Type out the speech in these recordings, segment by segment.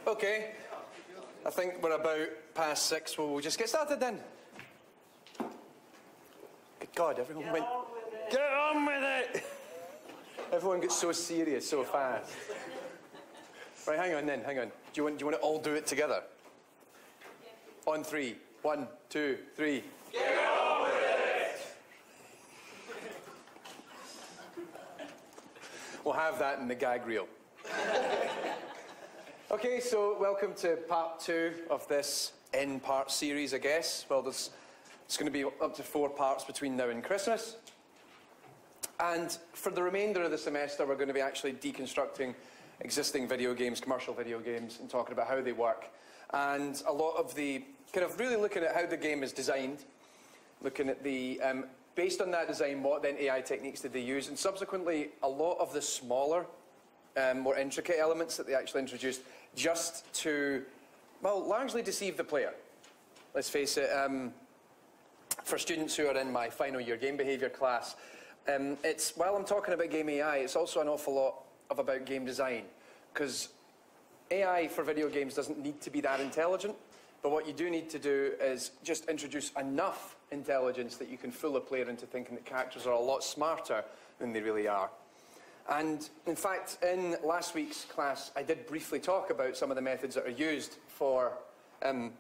Okay. I think we're about past 6. We'll just get started then. Good God, everyone went... Get on with it! Everyone gets so serious so fast. Right, hang on then, hang on. Do you want to all do it together? Yeah. On 3. 1, 2, 3. Get on with it! We'll have that in the gag reel. Okay, so welcome to part 2 of this N-part series, I guess. Well, it's going to be up to 4 parts between now and Christmas. And for the remainder of the semester, we're going to be actually deconstructing existing video games, commercial video games, and talking about how they work. And a lot of the, kind of really looking at how the game is designed, looking at the, based on that design, what then AI techniques did they use, and subsequently a lot of the smaller, more intricate elements that they actually introduced just to, well, largely deceive the player. Let's face it, for students who are in my final year game behaviour class, it's, while I'm talking about game AI, it's also an awful lot about game design, because AI for video games doesn't need to be that intelligent, but what you do need to do is just introduce enough intelligence that you can fool a player into thinking that characters are a lot smarter than they really are. And in fact, in last week's class, I did briefly talk about some of the methods that are used for the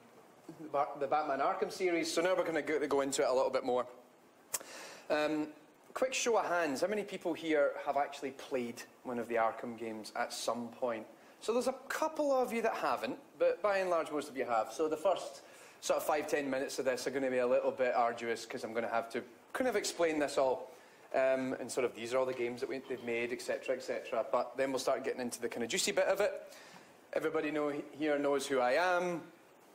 Batman Arkham series, so now we're going to go into it a little bit more. Quick show of hands, how many people here have actually played one of the Arkham games at some point? So there's a couple of you that haven't, but by and large most of you have. So the first sort of 5-10 minutes of this are going to be a little bit arduous because I'm going to have to kind of explain this all. And sort of these are all the games that they've made, etc., etc. But then we'll start getting into the kind of juicy bit of it. Everybody here knows who I am.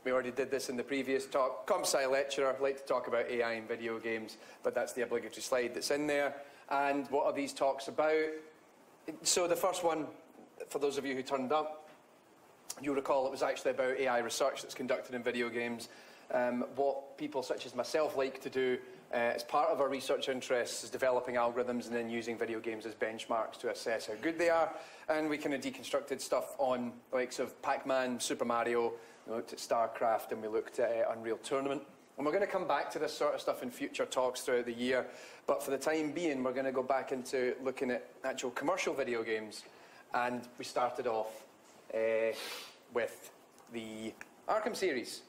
We already did this in the previous talk. Comp Sci lecturer, I like to talk about AI in video games, but that's the obligatory slide that's in there. And what are these talks about? So the first one, for those of you who turned up, you'll recall it was actually about AI research that's conducted in video games. What people such as myself like to do as part of our research interests is developing algorithms and then using video games as benchmarks to assess how good they are. And we kind of deconstructed stuff on the likes of Pac-Man, Super Mario, we looked at StarCraft, and we looked at Unreal Tournament. And we're going to come back to this sort of stuff in future talks throughout the year. But for the time being, we're going to go back into looking at actual commercial video games. And we started off with the Arkham series.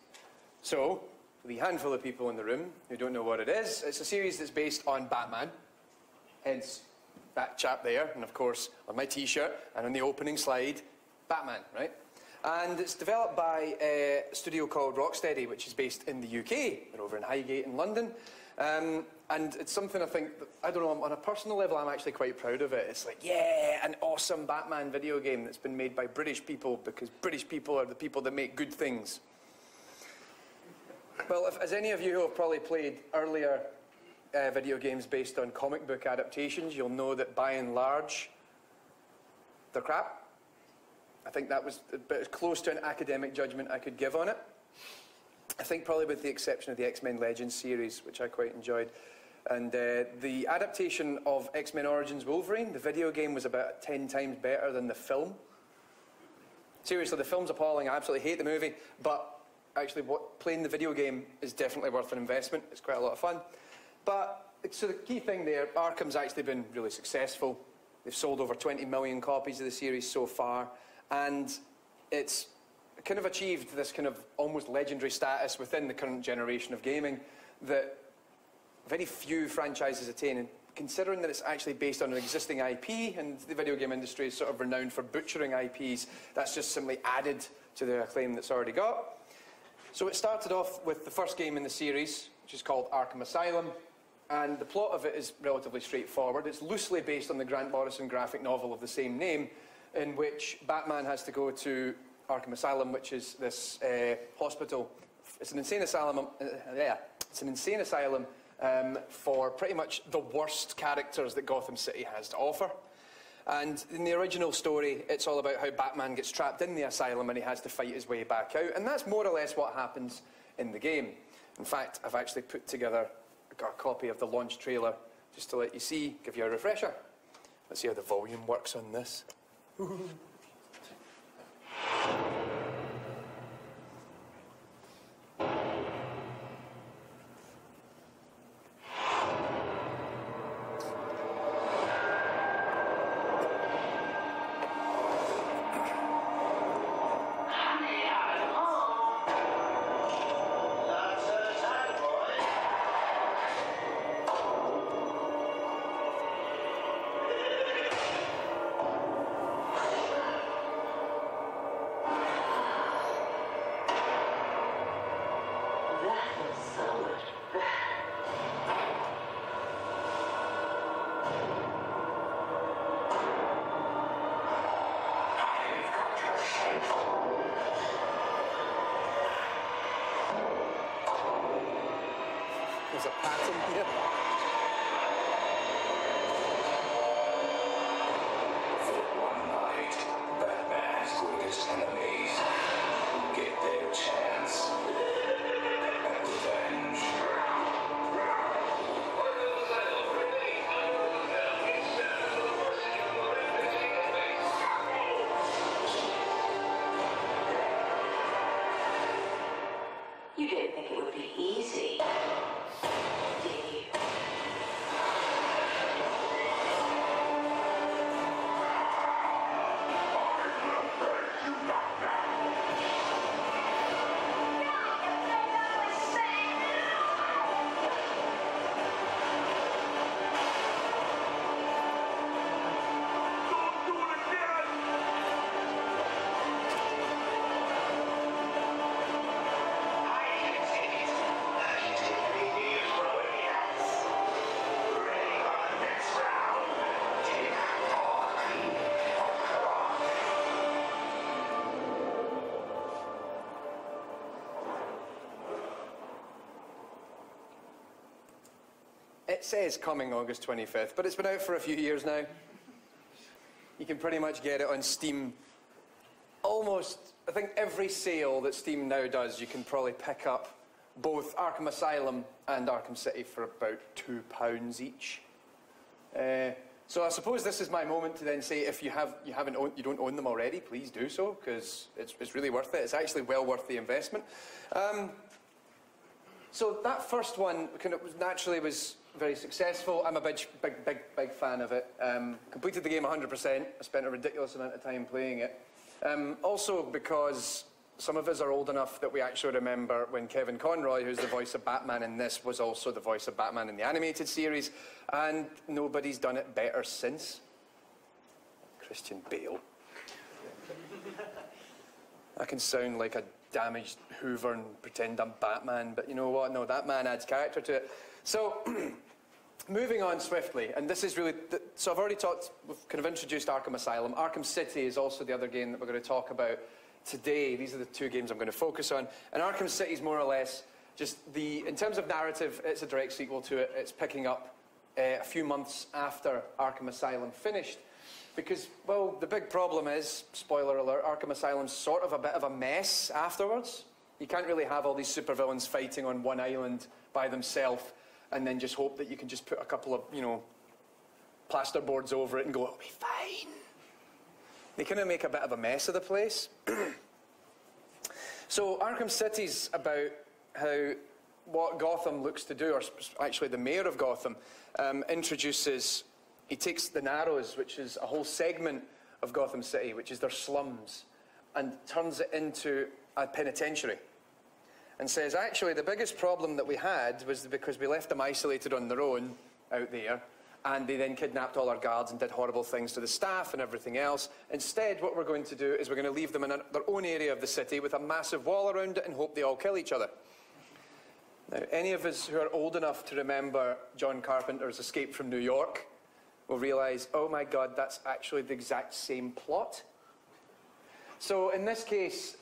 So, for the handful of people in the room who don't know what it is, it's a series that's based on Batman, hence that chap there, and of course on my t-shirt and on the opening slide, Batman, right? And it's developed by a studio called Rocksteady, which is based in the UK. They're over in Highgate in London. And it's something I think, that, I don't know, on a personal level I'm actually quite proud of it. It's like, yeah, an awesome Batman video game that's been made by British people, because British people are the people that make good things. Well, as any of you who have probably played earlier video games based on comic book adaptations, you'll know that by and large, they're crap. I think that was about as close to an academic judgment I could give on it. I think probably with the exception of the X-Men Legends series, which I quite enjoyed. And the adaptation of X-Men Origins Wolverine, the video game, was about 10 times better than the film. Seriously, the film's appalling. I absolutely hate the movie, but actually playing the video game is definitely worth an investment. It's quite a lot of fun. But, so the key thing there, Arkham's actually been really successful. They've sold over 20 million copies of the series so far, and it's kind of achieved this kind of almost legendary status within the current generation of gaming that very few franchises attain. And considering that it's actually based on an existing IP, and the video game industry is sort of renowned for butchering IPs, that's just simply added to the acclaim that's already got. So it started off with the first game in the series, which is called Arkham Asylum, and the plot of it is relatively straightforward. It's loosely based on the Grant Morrison graphic novel of the same name, in which Batman has to go to Arkham Asylum, which is this hospital. It's an insane asylum. It's an insane asylum for pretty much the worst characters that Gotham City has to offer. And in the original story, it's all about how Batman gets trapped in the asylum and he has to fight his way back out. And that's more or less what happens in the game. In fact, I've actually put together a copy of the launch trailer just to let you see, give you a refresher. Let's see how the volume works on this. There's a pattern here. For one night, Batman's greatest enemies get their chance at revenge. You didn't think it would be easy, did you? It says coming August 25th, but it's been out for a few years now. You can pretty much get it on Steam. Almost, I think every sale that Steam now does, you can probably pick up both Arkham Asylum and Arkham City for about £2 each. So I suppose this is my moment to then say, if you don't own them already, please do so, because it's really worth it. It's actually well worth the investment. So that first one naturally was very successful. I'm a big fan of it. Completed the game 100%. I spent a ridiculous amount of time playing it. Also because some of us are old enough that we actually remember when Kevin Conroy, who's the voice of Batman in this, was also the voice of Batman in the animated series, and nobody's done it better since. Christian Bale. I can sound like a damaged Hoover and pretend I'm Batman, but you know what? No, that man adds character to it. So, moving on swiftly, and this is really... So I've already talked, we've kind of introduced Arkham Asylum. Arkham City is also the other game that we're going to talk about today. These are the two games I'm going to focus on. And Arkham City is more or less just in terms of narrative, it's a direct sequel to it. It's picking up a few months after Arkham Asylum finished. Because, well, the big problem is, spoiler alert, Arkham Asylum's sort of a bit of a mess afterwards. You can't really have all these supervillains fighting on one island by themselves and then just hope that you can just put a couple of, plasterboards over it and go, it'll be fine. They kind of make a bit of a mess of the place. So Arkham City's about what Gotham looks to do, or actually the mayor of Gotham introduces... He takes the Narrows, which is a whole segment of Gotham City, which is their slums, and turns it into a penitentiary. And says, actually, the biggest problem that we had was because we left them isolated on their own out there, and they then kidnapped all our guards and did horrible things to the staff and everything else. Instead, what we're going to do is we're going to leave them in their own area of the city with a massive wall around it and hope they all kill each other. Now, any of us who are old enough to remember John Carpenter's Escape from New York will realise, oh my God, that's actually the exact same plot. So in this case,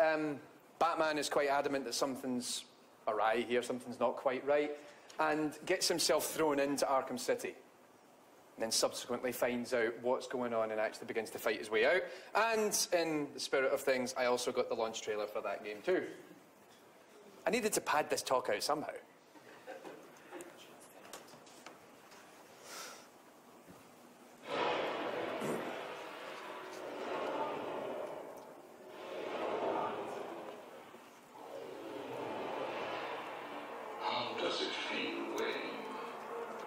Batman is quite adamant that something's awry here, something's not quite right, and gets himself thrown into Arkham City. And then subsequently finds out what's going on and actually begins to fight his way out. And in the spirit of things, I also got the launch trailer for that game too. I needed to pad this talk out somehow. Does it feel, Wayne,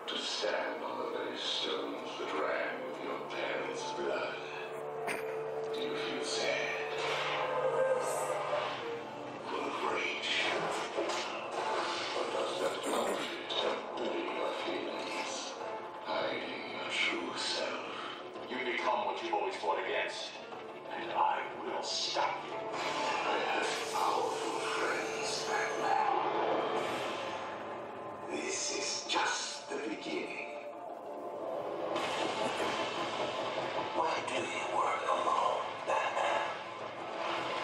to stand on the very stones that ran with your parents' blood? Do you feel sad? Full of rage? Or does that outfit temper your feelings, hiding your true self? You become what you've always fought against, and I will stop you. I have powerful friends, Batman. This is just the beginning. Why do you work alone, Batman?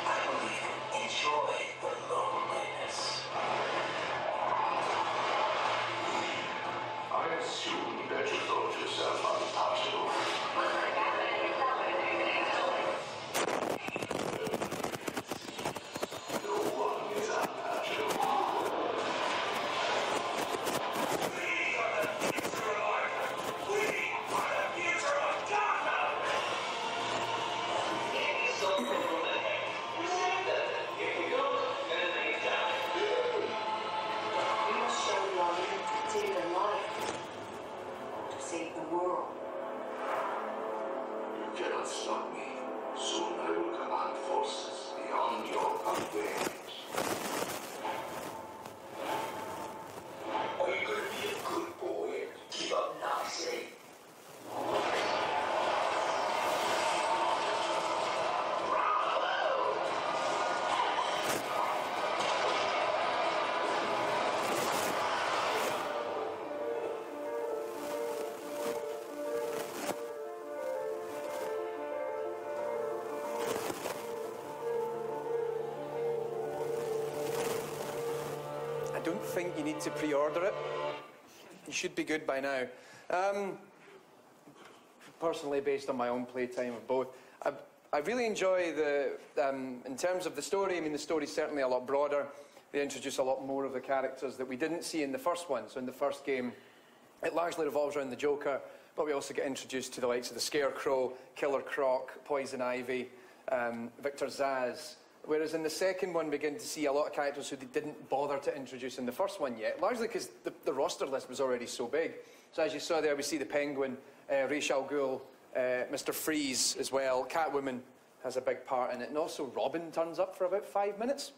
I believe you enjoy the loneliness. save the world. You cannot stop me. Soon I will command forces beyond your comprehension. Are you going to be a good boy? Keep up Nazi. I don't think you need to pre-order it. You should be good by now. Personally, based on my own playtime of both, I really enjoy the, in terms of the story, I mean, the story's certainly a lot broader. They introduce a lot more of the characters that we didn't see in the first one. So in the first game, it largely revolves around the Joker, but we also get introduced to the likes of the Scarecrow, Killer Croc, Poison Ivy, Victor Zsasz. Whereas in the second one, we begin to see a lot of characters who they didn't bother to introduce in the first one yet, largely because the roster list was already so big. So as you saw there, we see the Penguin, Ra's al Ghul, Mr. Freeze as well. Catwoman has a big part in it, and also Robin turns up for about 5 minutes.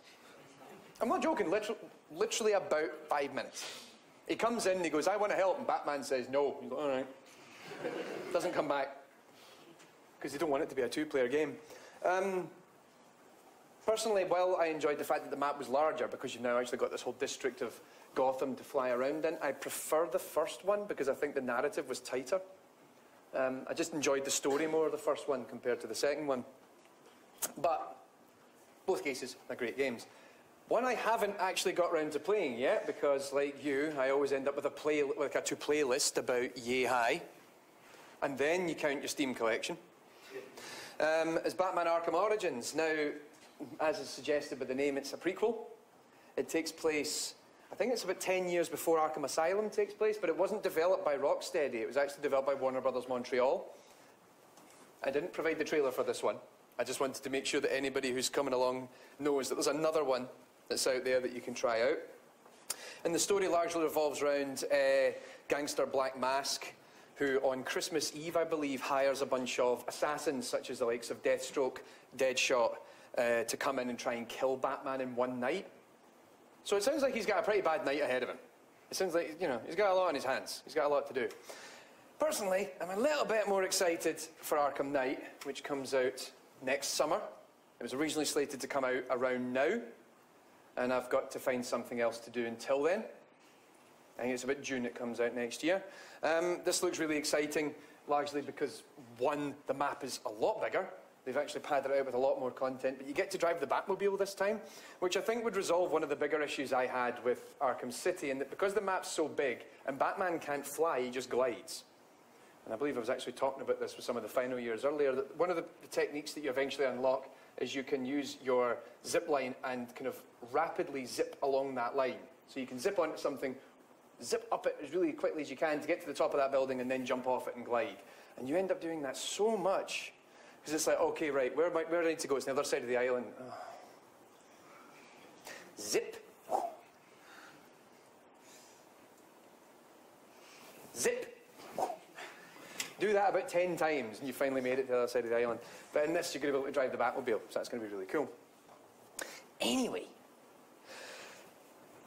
I'm not joking, literally about 5 minutes. He comes in and he goes, "I want to help," and Batman says no. He's like, "All right." Doesn't come back, because they don't want it to be a two-player game. Personally, well, I enjoyed the fact that the map was larger because you've now actually got this whole district of Gotham to fly around in. I prefer the first one because I think the narrative was tighter. I just enjoyed the story more of the first one compared to the second one. But both cases are great games. One I haven't actually got around to playing yet because, like you, I always end up with a to-play list about yay high. And then you count your Steam collection. Is Batman Arkham Origins. Now, as is suggested by the name, it's a prequel. It takes place, I think it's about 10 years before Arkham Asylum takes place, but it wasn't developed by Rocksteady. It was actually developed by Warner Brothers Montreal. I didn't provide the trailer for this one. I just wanted to make sure that anybody who's coming along knows that there's another one that's out there that you can try out. And the story largely revolves around gangster Black Mask, who on Christmas Eve, I believe, hires a bunch of assassins, such as the likes of Deathstroke, Deadshot, to come in and try and kill Batman in one night. So it sounds like he's got a pretty bad night ahead of him. It sounds like, you know, he's got a lot on his hands. He's got a lot to do. Personally, I'm a little bit more excited for Arkham Knight, which comes out next summer. It was originally slated to come out around now, and I've got to find something else to do until then. I think it's about June it comes out next year. This looks really exciting, largely because, one, the map is a lot bigger. They've actually padded it out with a lot more content, but you get to drive the Batmobile this time, which I think would resolve one of the bigger issues I had with Arkham City, and that because the map's so big, and Batman can't fly, he just glides. And I believe I was actually talking about this with some of the final years earlier, that one of the techniques that you eventually unlock is you can use your zip line and kind of rapidly zip along that line. So you can zip onto something, zip up it as really quickly as you can to get to the top of that building and then jump off it and glide. And you end up doing that so much, because it's like, okay, right, where do I need to go? It's the other side of the island. Oh. Zip. Zip. Do that about 10 times and you finally made it to the other side of the island. But in this, you're going to be able to drive the Batmobile, so that's going to be really cool. Anyway,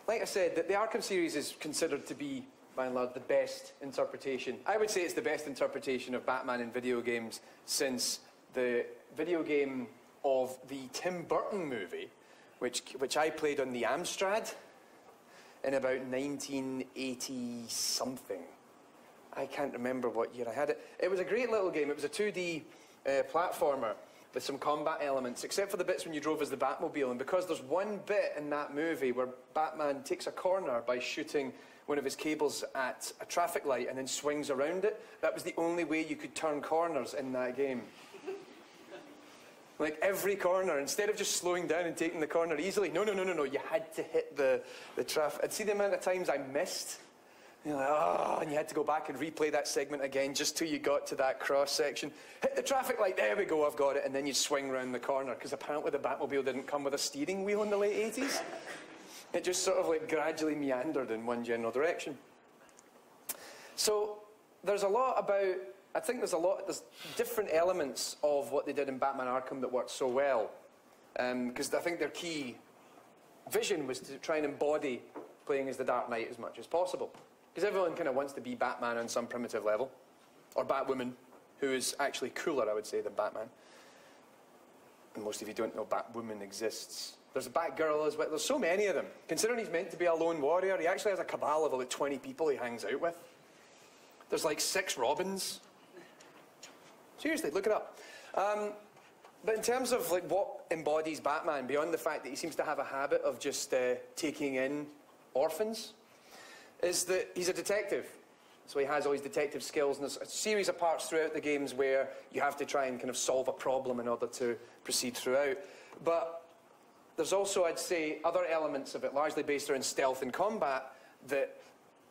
like I said, the Arkham series is considered to be, by and large, the best interpretation. I would say it's the best interpretation of Batman in video games since the video game of the Tim Burton movie, which I played on the Amstrad in about 1980-something. I can't remember what year I had it. It was a great little game. It was a 2D platformer with some combat elements, except for the bits when you drove as the Batmobile. And because there's one bit in that movie where Batman takes a corner by shooting one of his cables at a traffic light and then swings around it, that was the only way you could turn corners in that game. Like every corner, instead of just slowing down and taking the corner easily, no, you had to hit the traffic. And see the amount of times I missed? You're like, oh, and you had to go back and replay that segment again just till you got to that cross section. Hit the traffic light, there we go, I've got it. And then you'd swing around the corner, because apparently the Batmobile didn't come with a steering wheel in the late 80s. It just sort of like gradually meandered in one general direction. So, there's a lot about, there's different elements of what they did in Batman Arkham that worked so well. Because I think their key vision was to try and embody playing as the Dark Knight as much as possible. Because everyone kind of wants to be Batman on some primitive level. Or Batwoman, who is actually cooler, I would say, than Batman. And most of you don't know Batwoman exists. There's a Batgirl as well. There's so many of them. Considering he's meant to be a lone warrior, he actually has a cabal of about 20 people he hangs out with. There's like 6 Robins. Seriously, look it up. But in terms of like what embodies Batman, beyond the fact that he seems to have a habit of just taking in orphans, is that he's a detective. So he has all his detective skills, and there's a series of parts throughout the games where you have to try and kind of solve a problem in order to proceed throughout. But there's also, I'd say, other elements of it, largely based around stealth and combat, that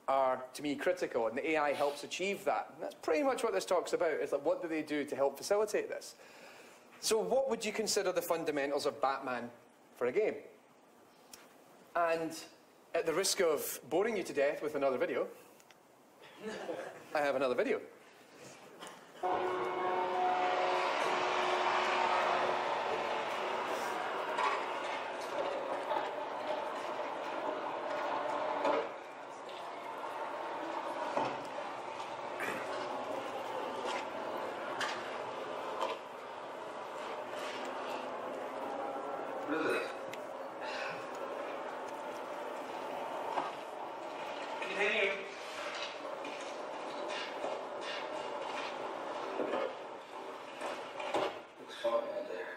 are, to me, critical, and the AI helps achieve that. And that's pretty much what this talk's about, is like, what do they do to help facilitate this? So what would you consider the fundamentals of Batman for a game? And at the risk of boring you to death with another video, I have another video. Really? Continue. Looks fun out there.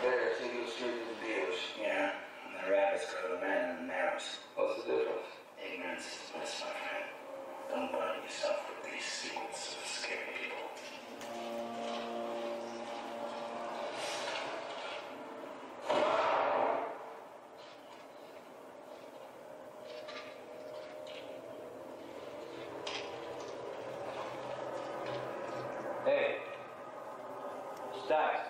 Better take it straight to the dealers. Yeah, and the rabbits go to the man in the narrows. What's the difference? Ignorance is bliss, my friend. Don't burden yourself with these secrets of scary people. Hey. Stacks.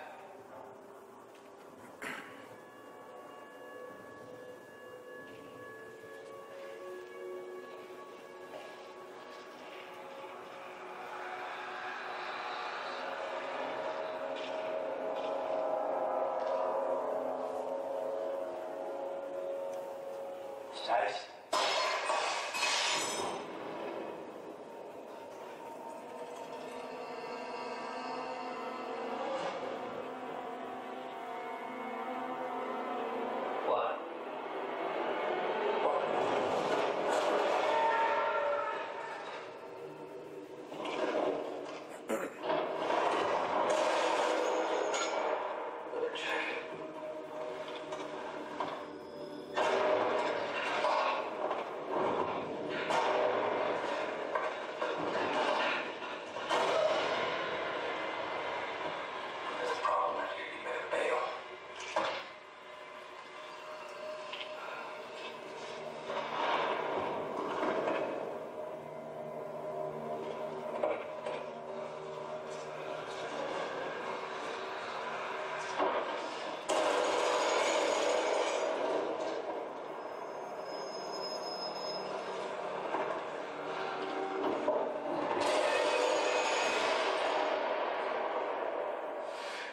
Stacks? What? Better check it. There's a problem out here. You better bail.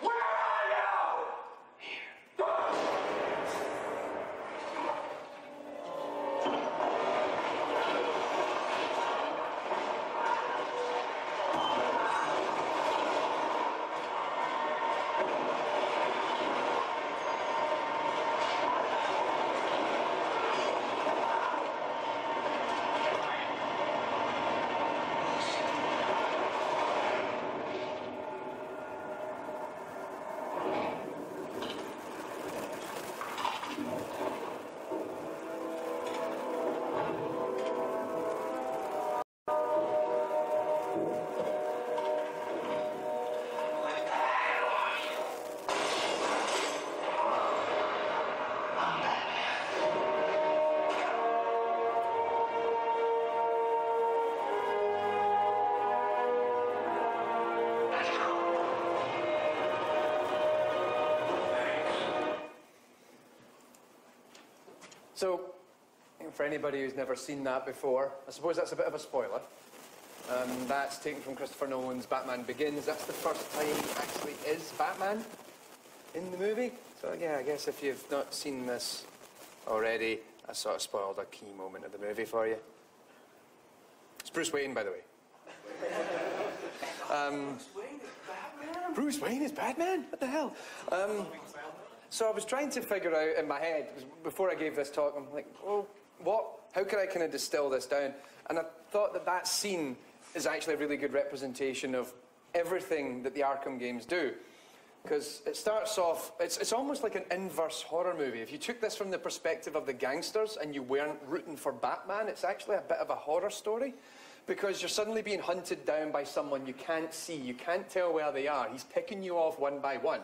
Where are you? What the hell are you? I'm Batman. Let's go. So, for anybody who's never seen that before, I suppose that's a bit of a spoiler. That's taken from Christopher Nolan's Batman Begins. That's the first time he actually is Batman in the movie. So yeah, I guess if you've not seen this already, I sort of spoiled a key moment of the movie for you. It's Bruce Wayne, by the way. Bruce Wayne is Batman? What the hell? So I was trying to figure out in my head, before I gave this talk, I'm like, oh, how could I kind of distill this down? And I thought that that scene is actually a really good representation of everything that the Arkham games do. Because it starts off, it's almost like an inverse horror movie. If you took this from the perspective of the gangsters and you weren't rooting for Batman, it's actually a bit of a horror story. Because you're suddenly being hunted down by someone you can't see, you can't tell where they are. He's picking you off one by one.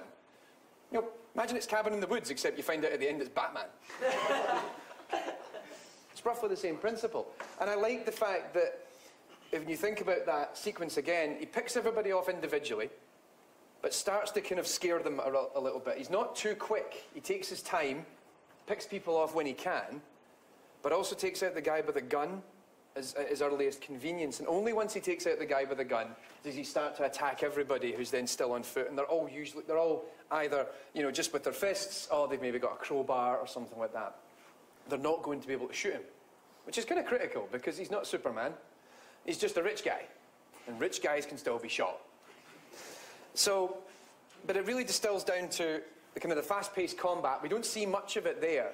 You know, imagine it's Cabin in the Woods, except you find out at the end it's Batman. It's roughly the same principle. And I like the fact that if you think about that sequence again, he picks everybody off individually, but starts to kind of scare them a little bit. He's not too quick. He takes his time, picks people off when he can, but also takes out the guy with a gun at his earliest convenience. And only once he takes out the guy with the gun does he start to attack everybody who's then still on foot. And they're all either, you know, just with their fists, or they've maybe got a crowbar or something like that. They're not going to be able to shoot him, which is kind of critical because he's not Superman. He's just a rich guy, and rich guys can still be shot. So, but it really distills down to the kind of the fast-paced combat. We don't see much of it there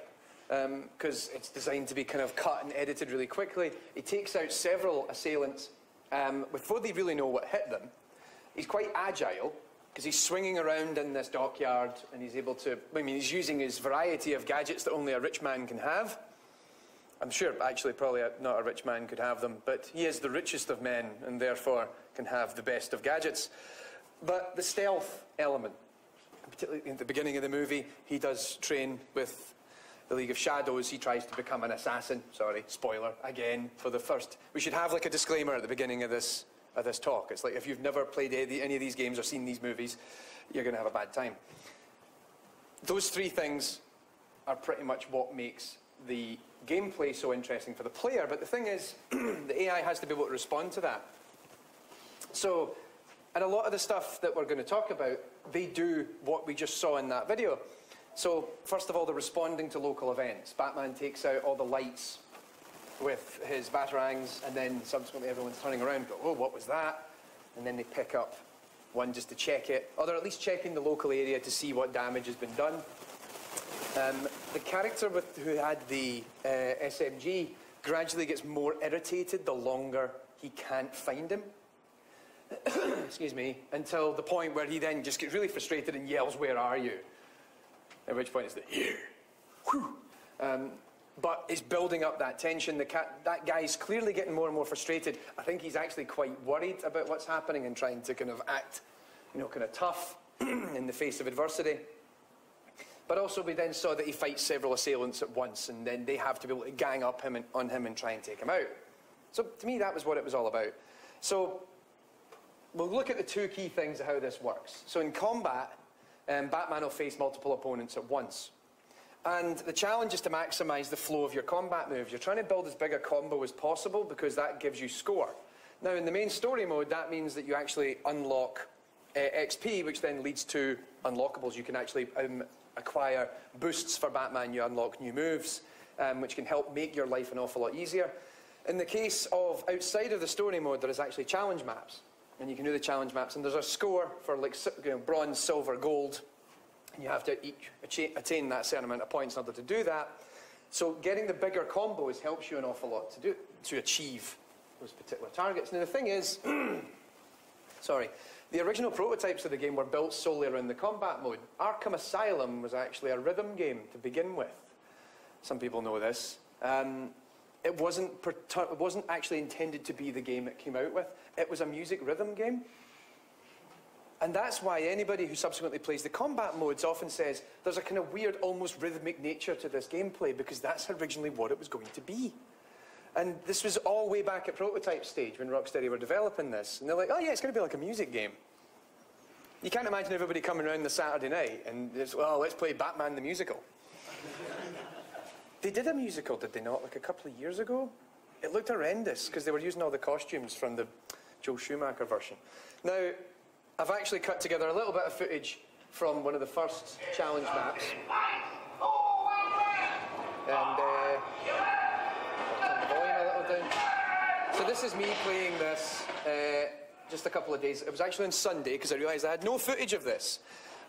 because it's designed to be kind of cut and edited really quickly. He takes out several assailants before they really know what hit them. He's quite agile because he's swinging around in this dockyard and he's able to, I mean, he's using his variety of gadgets that only a rich man can have. I'm sure, actually, probably not a rich man could have them, but he is the richest of men and therefore can have the best of gadgets. But the stealth element, particularly at the beginning of the movie, he does train with the League of Shadows. He tries to become an assassin. Sorry, spoiler, again, for the first. We should have like a disclaimer at the beginning of this talk. It's like if you've never played any of these games or seen these movies, you're going to have a bad time. Those three things are pretty much what makes the gameplay so interesting for the player, but the thing is, the AI has to be able to respond to that. So, and a lot of the stuff that we're going to talk about, they do what we just saw in that video. So, first of all, they're responding to local events. Batman takes out all the lights with his batarangs, and then subsequently everyone's turning around and go, oh, what was that? And then they pick up one just to check it, or they're at least checking the local area to see what damage has been done. The character who had the SMG gradually gets more irritated the longer he can't find him. Excuse me, until the point where he then just gets really frustrated and yells, where are you? At which point it's the, here. Whew. But it's building up that tension. That guy's clearly getting more and more frustrated. I think he's actually quite worried about what's happening and trying to kind of act, you know, kind of tough in the face of adversity. But also we then saw that he fights several assailants at once, and then they have to be able to gang up on him and try and take him out. So to me, that was what it was all about. So we'll look at the two key things of how this works. So in combat, Batman will face multiple opponents at once. And the challenge is to maximize the flow of your combat moves. You're trying to build as big a combo as possible because that gives you score. Now, in the main story mode, that means that you actually unlock XP, which then leads to unlockables. You can actually acquire boosts for Batman. You unlock new moves, which can help make your life an awful lot easier. In the case of outside of the story mode, there is actually challenge maps. And you can do the challenge maps, and there's a score for like bronze, silver, gold. And you have to attain that certain amount of points in order to do that. So getting the bigger combos helps you an awful lot to achieve those particular targets. Now the thing is, sorry, the original prototypes of the game were built solely around the combat mode. Arkham Asylum was actually a rhythm game to begin with. Some people know this. It wasn't actually intended to be the game it came out with. It was a music rhythm game. And that's why anybody who subsequently plays the combat modes often says there's a kind of weird, almost rhythmic nature to this gameplay because that's originally what it was going to be. And this was all way back at prototype stage when Rocksteady were developing this. And they're like, oh yeah, it's going to be like a music game. You can't imagine everybody coming around the Saturday night and just, well, let's play Batman the Musical. They did a musical, did they not, like a couple of years ago? it looked horrendous because they were using all the costumes from the Joel Schumacher version. Now, I've actually cut together a little bit of footage from one of the first challenge maps. And I'll turn the volume a little down. So this is me playing this just a couple of days. It was actually on Sunday because I realised I had no footage of this.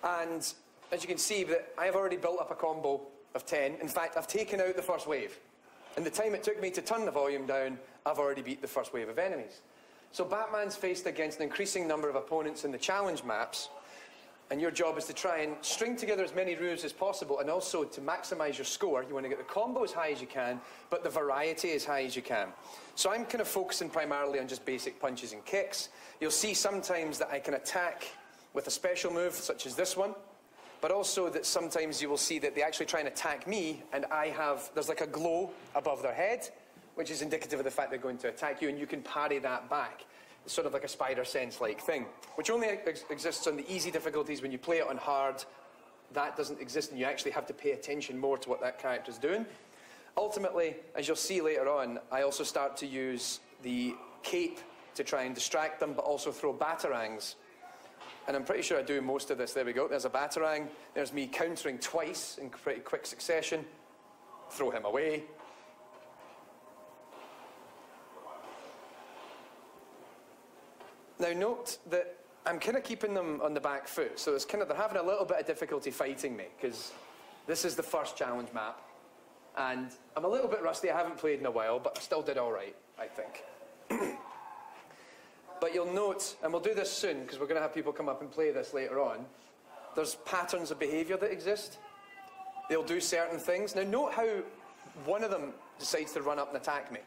And as you can see, that I have already built up a combo of 10. In fact, I've taken out the first wave. In the time it took me to turn the volume down, I've already beat the first wave of enemies. So Batman's faced against an increasing number of opponents in the challenge maps, and your job is to try and string together as many moves as possible, and also to maximise your score. You want to get the combo as high as you can, but the variety as high as you can. So I'm kind of focusing primarily on just basic punches and kicks. You'll see sometimes that I can attack with a special move, such as this one, but also that sometimes you will see that they actually try and attack me, and there's like a glow above their head, which is indicative of the fact they're going to attack you, and you can parry that back. It's sort of like a spider sense-like thing, which only exists on the easy difficulties. When you play it on hard, that doesn't exist, and you actually have to pay attention more to what that character's doing. Ultimately, as you'll see later on, I also start to use the cape to try and distract them, but also throw batarangs. And I'm pretty sure I do most of this. There we go. There's a batarang. There's me countering twice in pretty quick succession. Throw him away. Now note that I'm kind of keeping them on the back foot, so they're having a little bit of difficulty fighting me, because this is the first challenge map, and I'm a little bit rusty. I haven't played in a while, but I still did all right, I think. But you'll note, and we'll do this soon, because we're going to have people come up and play this later on, there's patterns of behaviour that exist. They'll do certain things. Now note how one of them decides to run up and attack me.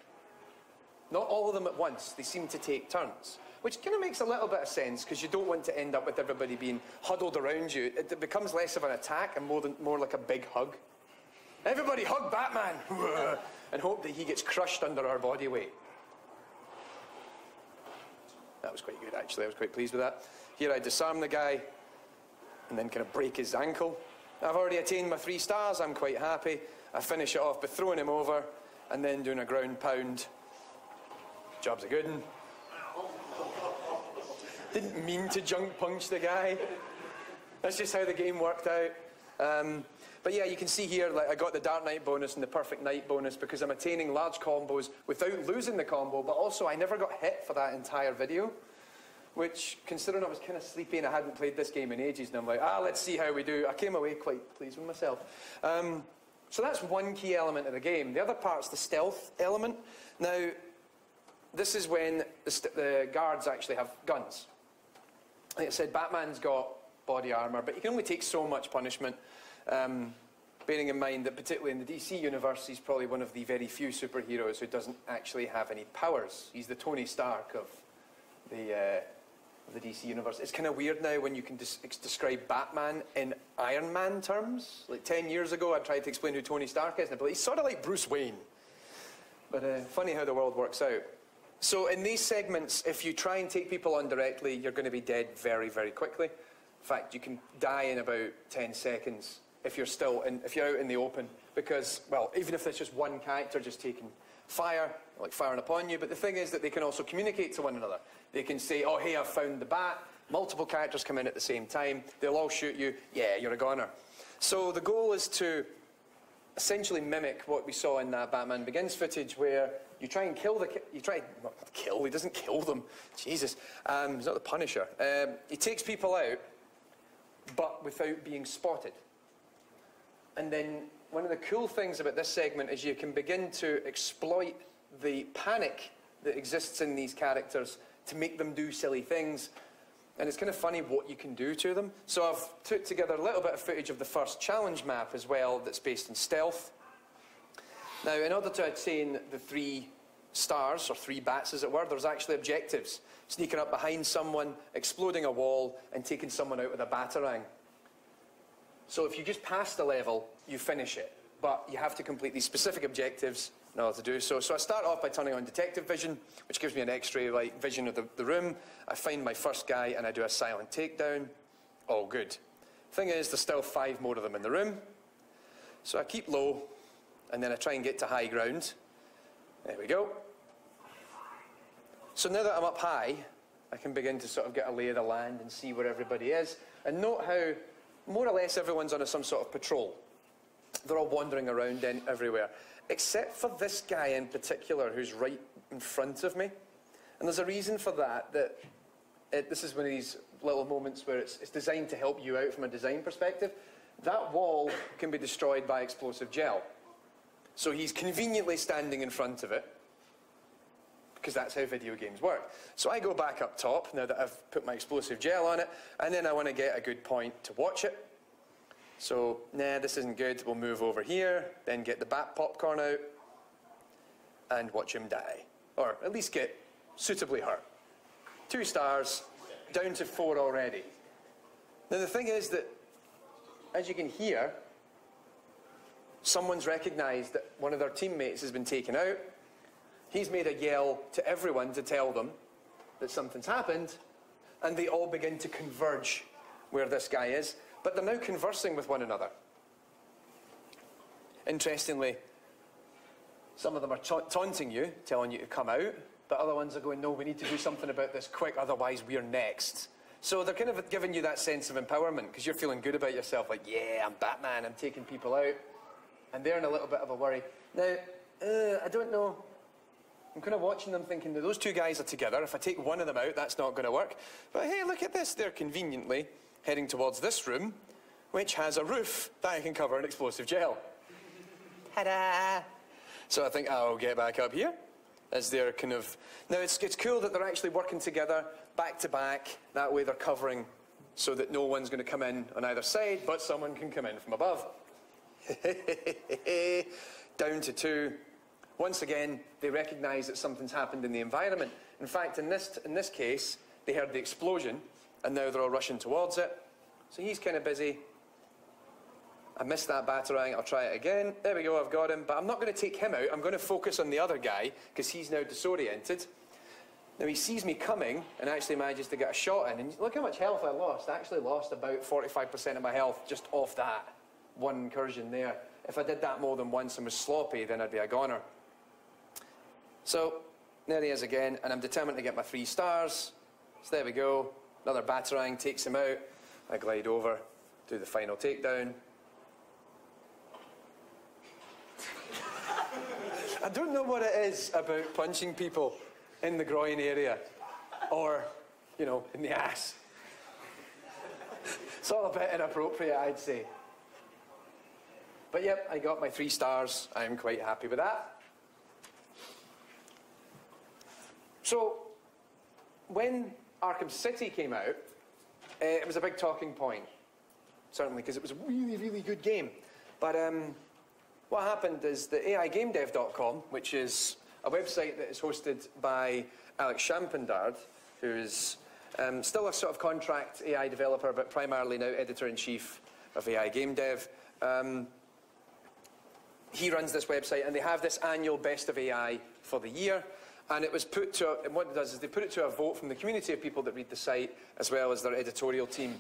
Not all of them at once. They seem to take turns. Which kind of makes a little bit of sense, because you don't want to end up with everybody being huddled around you. It becomes less of an attack and more like a big hug. Everybody hug Batman! And hope that he gets crushed under our body weight. That was quite good, actually. I was quite pleased with that. Here I disarm the guy and then kind of break his ankle. I've already attained my 3 stars. I'm quite happy. I finish it off by throwing him over and then doing a ground pound. Job's a good one. Didn't mean to junk punch the guy. That's just how the game worked out. But yeah, you can see here, like, I got the Dark Knight bonus and the Perfect Night bonus because I'm attaining large combos without losing the combo, but also I never got hit for that entire video, which, considering I was kind of sleepy and I hadn't played this game in ages, and I'm like, let's see how we do. I came away quite pleased with myself. So that's one key element of the game. The other part's the stealth element. Now, this is when the guards actually have guns. Like I said, Batman's got body armour, but he can only take so much punishment. Bearing in mind that particularly in the DC universe, he's probably one of the very few superheroes who doesn't actually have any powers. He's the Tony Stark of the DC universe. It's kind of weird now when you can describe Batman in Iron Man terms. Like 10 years ago, I tried to explain who Tony Stark is, and he's sort of like Bruce Wayne. But funny how the world works out. So in these segments, if you try and take people on directly, you're going to be dead very, very quickly. In fact, you can die in about 10 seconds if you're out in the open, because, well, even if there's just one character just taking fire, like firing upon you, but the thing is that they can also communicate to one another. They can say, oh, hey, I've found the bat. Multiple characters come in at the same time. They'll all shoot you. Yeah, you're a goner. So the goal is to essentially mimic what we saw in that Batman Begins footage, where you try and kill he doesn't kill them. Jesus. He's not the Punisher. He takes people out, but without being spotted. And then one of the cool things about this segment is you can begin to exploit the panic that exists in these characters to make them do silly things. And it's kind of funny what you can do to them. So I've put together a little bit of footage of the first challenge map as well that's based in stealth. Now, in order to attain the 3 stars, or 3 bats as it were, there's actually objectives. Sneaking up behind someone, exploding a wall, and taking someone out with a batarang. So if you just pass the level, you finish it. But you have to complete these specific objectives in order to do so. So I start off by turning on detective vision, which gives me an X-ray vision of the room. I find my first guy and I do a silent takedown. All good. Thing is, there's still 5 more of them in the room. So I keep low, and then I try and get to high ground. There we go. So now that I'm up high, I can begin to sort of get a lay of the land and see where everybody is. And note how more or less everyone's on some sort of patrol. They're all wandering around everywhere, except for this guy in particular who's right in front of me. And there's a reason for that, this is one of these little moments where it's designed to help you out from a design perspective. That wall can be destroyed by explosive gel. So he's conveniently standing in front of it, because that's how video games work. So I go back up top, now that I've put my explosive gel on it, and then I want to get a good point to watch it. So, nah, this isn't good, we'll move over here, then get the bat popcorn out, and watch him die. Or at least get suitably hurt. 2 stars, down to 4 already. Now the thing is that, as you can hear, someone's recognised that one of their teammates has been taken out. He's made a yell to everyone to tell them that something's happened, and they all begin to converge where this guy is, but they're now conversing with one another. Interestingly, some of them are taunting you, telling you to come out, but other ones are going, no, we need to do something about this quick, otherwise we're next. So they're kind of giving you that sense of empowerment, because you're feeling good about yourself, like, yeah, I'm Batman, I'm taking people out. And they're in a little bit of a worry. Now, I don't know. I'm kind of watching them thinking that those 2 guys are together. If I take one of them out, that's not going to work. But hey, look at this. They're conveniently heading towards this room, which has a roof that I can cover in explosive gel. Ta-da! So I think I'll get back up here as they're kind of... Now, it's cool that they're actually working together, back to back. That way they're covering so that no one's going to come in on either side, but someone can come in from above. Down to 2. Once again, they recognise that something's happened in the environment. In fact, in this case, they heard the explosion, and now they're all rushing towards it. So he's kind of busy. I missed that batarang. I'll try it again. There we go, I've got him. But I'm not going to take him out. I'm going to focus on the other guy, because he's now disoriented. Now he sees me coming, and actually manages to get a shot in. And look how much health I lost. I actually lost about 45% of my health just off that one incursion there. If I did that more than once and was sloppy, then I'd be a goner. So, there he is again, and I'm determined to get my 3 stars. So there we go. Another batarang takes him out. I glide over, do the final takedown. I don't know what it is about punching people in the groin area, or, you know, in the ass. It's all a bit inappropriate, I'd say. But yep, I got my 3 stars. I'm quite happy with that. So, when Arkham City came out, it was a big talking point, certainly, because it was a really, really good game. But what happened is that AIGameDev.com, which is a website that is hosted by Alex Champendard, who is still a sort of contract AI developer, but primarily now editor-in-chief of AI Game Dev. He runs this website, and they have this annual Best of AI for the year. And it was put to, and what it does is they put it to a vote from the community of people that read the site, as well as their editorial team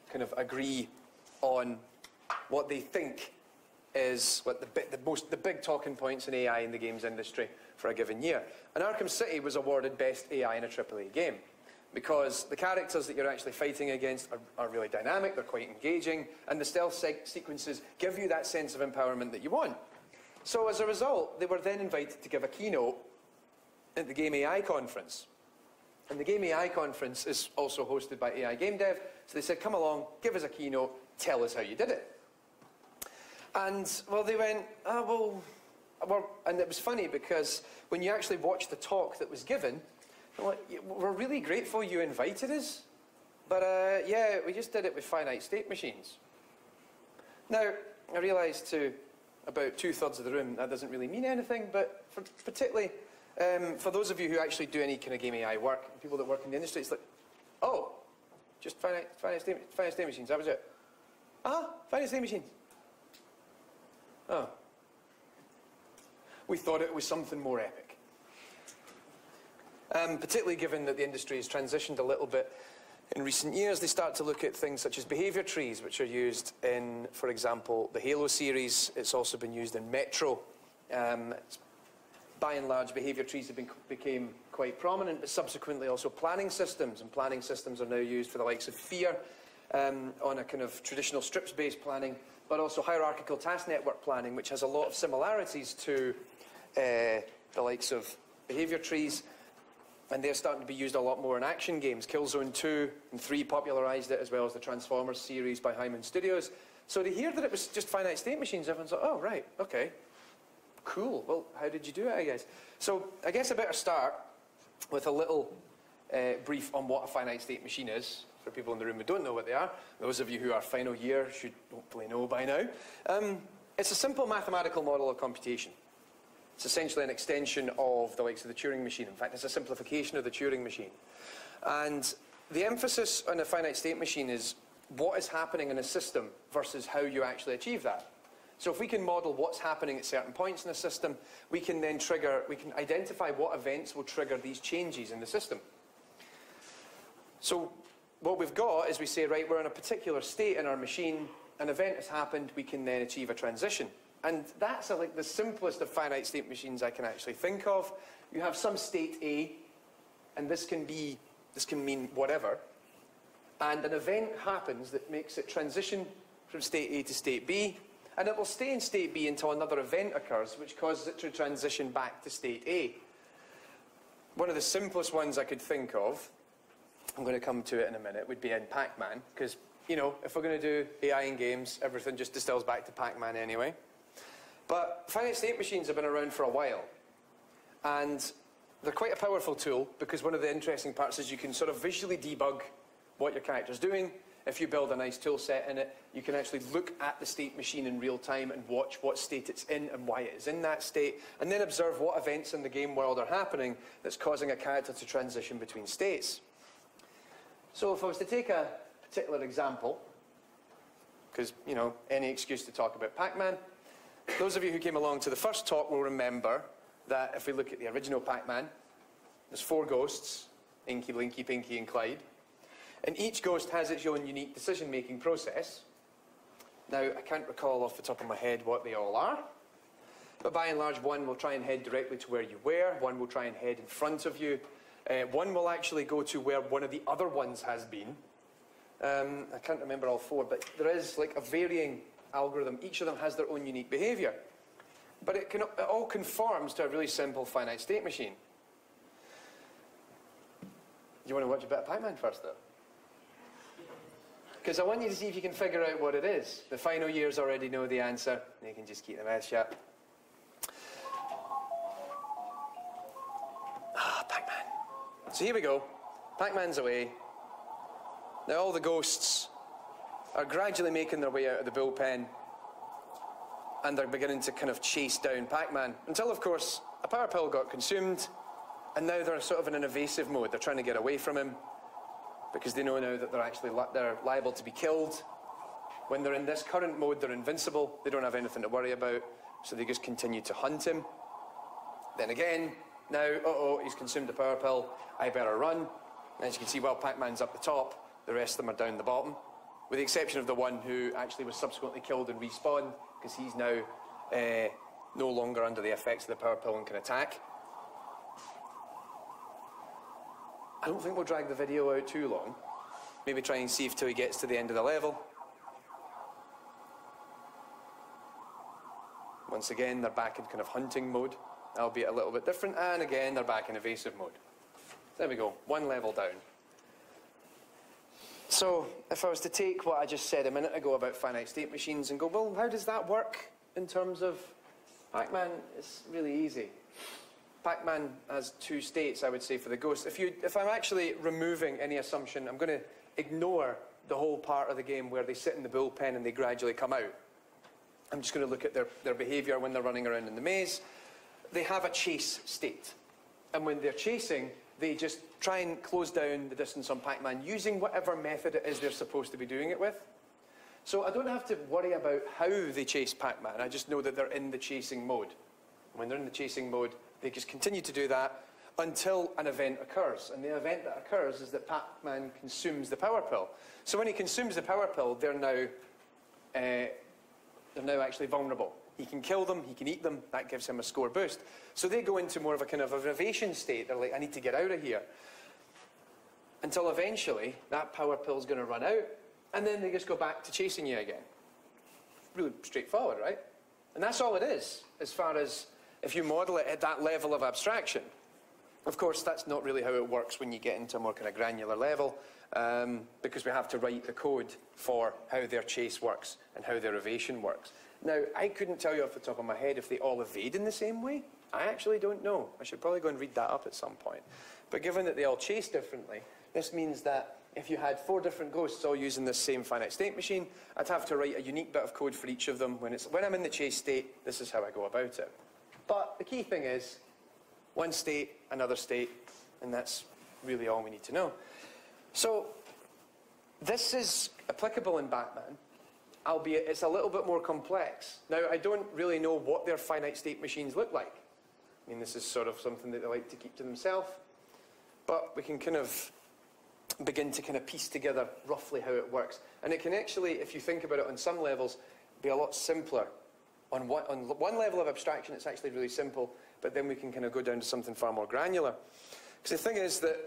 kind of agree on what they think is what the big talking points in AI in the games industry for a given year. And Arkham City was awarded Best AI in a AAA game, because the characters that you're actually fighting against are really dynamic, they're quite engaging, and the stealth sequences give you that sense of empowerment that you want. So as a result, they were then invited to give a keynote at the Game AI conference. And the Game AI conference is also hosted by AI Game Dev, so they said, come along, give us a keynote, tell us how you did it. And, well, they went, and it was funny because when you actually watched the talk that was given, we're really grateful you invited us, but yeah, we just did it with finite state machines. Now, I realised to about 2/3 of the room that doesn't really mean anything, but particularly for those of you who actually do any kind of game AI work, people that work in the industry, it's like, oh, just finite state machines, that was it. Finite state machines. Oh. We thought it was something more epic. Particularly given that the industry has transitioned a little bit in recent years, they start to look at things such as behaviour trees, which are used in, for example, the Halo series. It's also been used in Metro. by and large, behaviour trees became quite prominent, but subsequently also planning systems, and planning systems are now used for the likes of fear on a kind of traditional strips-based planning, but also hierarchical task network planning, which has a lot of similarities to the likes of behaviour trees, and they're starting to be used a lot more in action games. Killzone 2 and 3 popularised it, as well as the Transformers series by Hyman Studios. So to hear that it was just finite state machines, everyone's like, oh, right, okay. Cool. Well, how did you do it, I guess? So I guess I better start with a little brief on what a finite state machine is, for people in the room who don't know what they are. Those of you who are final year should hopefully know by now. It's a simple mathematical model of computation. It's essentially an extension of the likes of the Turing machine. In fact, it's a simplification of the Turing machine. And the emphasis on a finite state machine is what is happening in a system versus how you actually achieve that. So if we can model what's happening at certain points in the system, we can then identify what events will trigger these changes in the system. So what we've got is we say, right, we're in a particular state in our machine, an event has happened, we can then achieve a transition. And that's like the simplest of finite state machines I can actually think of. You have some state A, and this can mean whatever, and an event happens that makes it transition from state A to state B, and it will stay in state B until another event occurs, which causes it to transition back to state A. One of the simplest ones I could think of, I'm going to come to it in a minute, would be in Pac-Man, because, you know, if we're going to do AI in games, everything just distills back to Pac-Man anyway. But finite state machines have been around for a while, and they're quite a powerful tool, because one of the interesting parts is you can sort of visually debug what your character's doing. If you build a nice tool set in it, you can actually look at the state machine in real time and watch what state it's in and why it is in that state, and then observe what events in the game world are happening that's causing a character to transition between states. So if I was to take a particular example, because, you know, any excuse to talk about Pac-Man, those of you who came along to the first talk will remember that if we look at the original Pac-Man, there's 4 ghosts, Inky, Blinky, Pinky, and Clyde. And each ghost has its own unique decision-making process. Now, I can't recall off the top of my head what they all are, but by and large, one will try and head directly to where you were, one will try and head in front of you, one will actually go to where one of the other ones has been. I can't remember all 4, but there is like a varying algorithm. Each of them has their own unique behaviour. But it all conforms to a really simple finite state machine. You want to watch a bit of Pac-Man first, though? Because I want you to see if you can figure out what it is. The final years already know the answer. You can just keep the mouth shut. Pac-Man. So here we go. Pac-Man's away. Now all the ghosts are gradually making their way out of the bullpen, and they're beginning to kind of chase down Pac-Man. Until, of course, a power pill got consumed, and now they're sort of in an evasive mode. They're trying to get away from him, because they know now that they're liable to be killed. When they're in this current mode, they're invincible. They don't have anything to worry about, so they just continue to hunt him. Then again, now, uh-oh, he's consumed a power pill. I better run. And as you can see, while Pac-Man's up the top, the rest of them are down the bottom, with the exception of the one who actually was subsequently killed and respawned, because he's now no longer under the effects of the power pill and can attack. I don't think we'll drag the video out too long. Maybe try and see till he gets to the end of the level. Once again, they're back in kind of hunting mode, albeit a little bit different, and again, they're back in evasive mode. There we go, 1 level down. So, if I was to take what I just said a minute ago about finite state machines and go, well, how does that work in terms of Pac-Man? It's really easy. Pac-Man has 2 states, I would say, for the ghost. If I'm actually removing any assumption, I'm going to ignore the whole part of the game where they sit in the bullpen and they gradually come out. I'm just going to look at their behaviour when they're running around in the maze. They have a chase state. And when they're chasing, they just try and close down the distance on Pac-Man using whatever method it is they're supposed to be doing it with. So I don't have to worry about how they chase Pac-Man. I just know that they're in the chasing mode. When they're in the chasing mode, they just continue to do that until an event occurs. And the event that occurs is that Pac-Man consumes the power pill. So when he consumes the power pill, they're now actually vulnerable. He can kill them, he can eat them, that gives him a score boost. So they go into more of a kind of a innovation state. They're like, I need to get out of here. Until eventually, that power pill's going to run out, and then they just go back to chasing you again. Really straightforward, right? And that's all it is, as far as if you model it at that level of abstraction. Of course, that's not really how it works when you get into a more kind of granular level, because we have to write the code for how their chase works and how their evasion works. Now, I couldn't tell you off the top of my head if they all evade in the same way. I actually don't know. I should probably go and read that up at some point. But given that they all chase differently, this means that if you had 4 different ghosts all using this same finite state machine, I'd have to write a unique bit of code for each of them. When I'm in the chase state, this is how I go about it. But the key thing is, one state, another state, and that's really all we need to know. So this is applicable in Batman, albeit it's a little bit more complex. Now, I don't really know what their finite state machines look like. I mean, this is sort of something that they like to keep to themselves. But we can kind of begin to kind of piece together roughly how it works. And it can actually, if you think about it on some levels, be a lot simpler. On one level of abstraction, it's actually really simple, but then we can kind of go down to something far more granular. Because the thing is that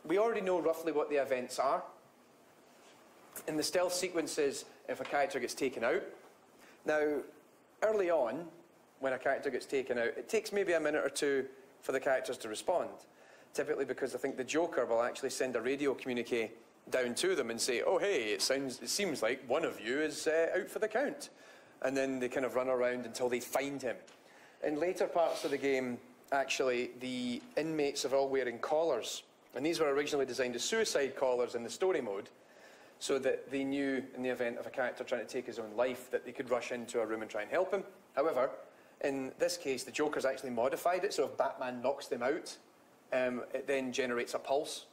we already know roughly what the events are. In the stealth sequences, if a character gets taken out. Now, early on, when a character gets taken out, it takes maybe a minute or two for the characters to respond. Typically because I think the Joker will actually send a radio communique down to them and say, oh, hey, it seems like one of you is out for the count. And then they kind of run around until they find him. In later parts of the game, actually, the inmates are all wearing collars. And these were originally designed as suicide collars in the story mode, so that they knew, in the event of a character trying to take his own life, that they could rush into a room and try and help him. However, in this case, the Joker's actually modified it, so if Batman knocks them out, it then generates a pulse.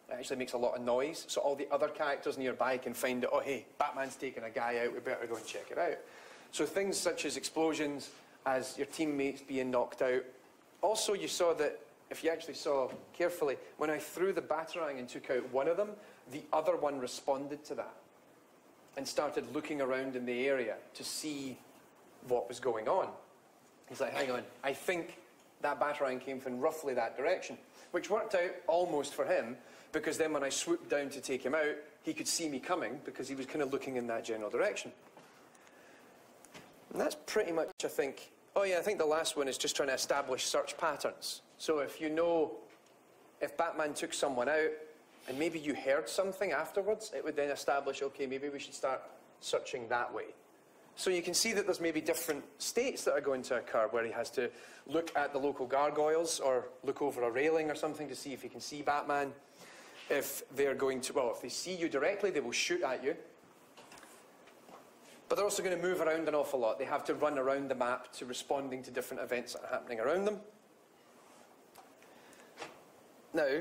It actually makes a lot of noise, so all the other characters nearby can find it. Oh, hey, Batman's taking a guy out, we better go and check it out. So things such as explosions, as your teammates being knocked out. Also, you saw that, if you actually saw carefully, when I threw the Batarang and took out one of them, the other one responded to that and started looking around in the area to see what was going on. He's like, hang on, I think that Batarang came from roughly that direction, which worked out almost for him, because then when I swooped down to take him out, he could see me coming because he was kind of looking in that general direction. And that's pretty much, I think, oh yeah, I think the last one is just trying to establish search patterns. So if you know, if Batman took someone out, and maybe you heard something afterwards, it would then establish, okay, maybe we should start searching that way. So you can see that there's maybe different states that are going to occur, where he has to look at the local gargoyles or look over a railing or something to see if he can see Batman. If they're going to, well, if they see you directly, they will shoot at you. But they're also going to move around an awful lot. They have to run around the map to responding to different events that are happening around them. Now,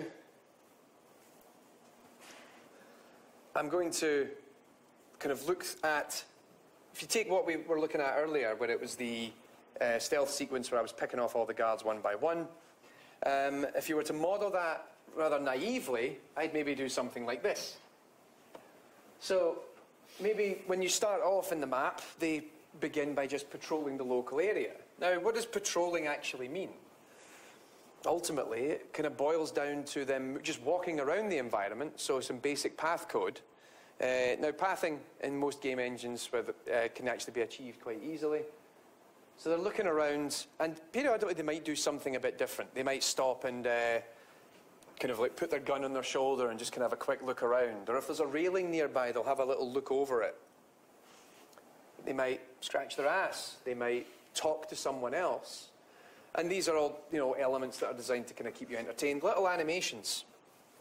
I'm going to kind of look at, if you take what we were looking at earlier, where it was the stealth sequence where I was picking off all the guards one by one, if you were to model that rather naively, I'd maybe do something like this. So maybe when you start off in the map, they begin by just patrolling the local area. Now, what does patrolling actually mean? Ultimately, it kind of boils down to them just walking around the environment, so some basic path code. Now, pathing in most game engines can actually be achieved quite easily. So they're looking around, and periodically they might do something a bit different. They might stop and kind of like put their gun on their shoulder and just kind of have a quick look around. Or if there's a railing nearby, they'll have a little look over it. They might scratch their ass. They might talk to someone else. And these are all, elements that are designed to kind of keep you entertained. Little animations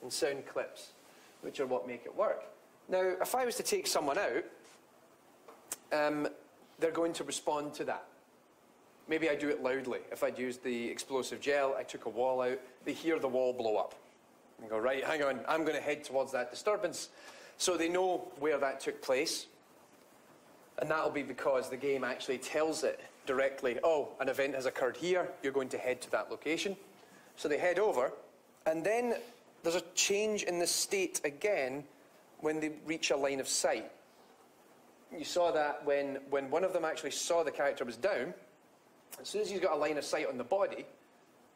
and sound clips, which are what make it work. Now, if I was to take someone out, they're going to respond to that. Maybe I do it loudly. If I'd used the explosive gel, I took a wall out, they hear the wall blow up. And go, right, hang on, I'm going to head towards that disturbance. So they know where that took place. And that'll be because the game actually tells it directly, oh, an event has occurred here, you're going to head to that location. So they head over, and then there's a change in the state again when they reach a line of sight. you saw that when one of them actually saw the character was down, as soon as he's got a line of sight on the body,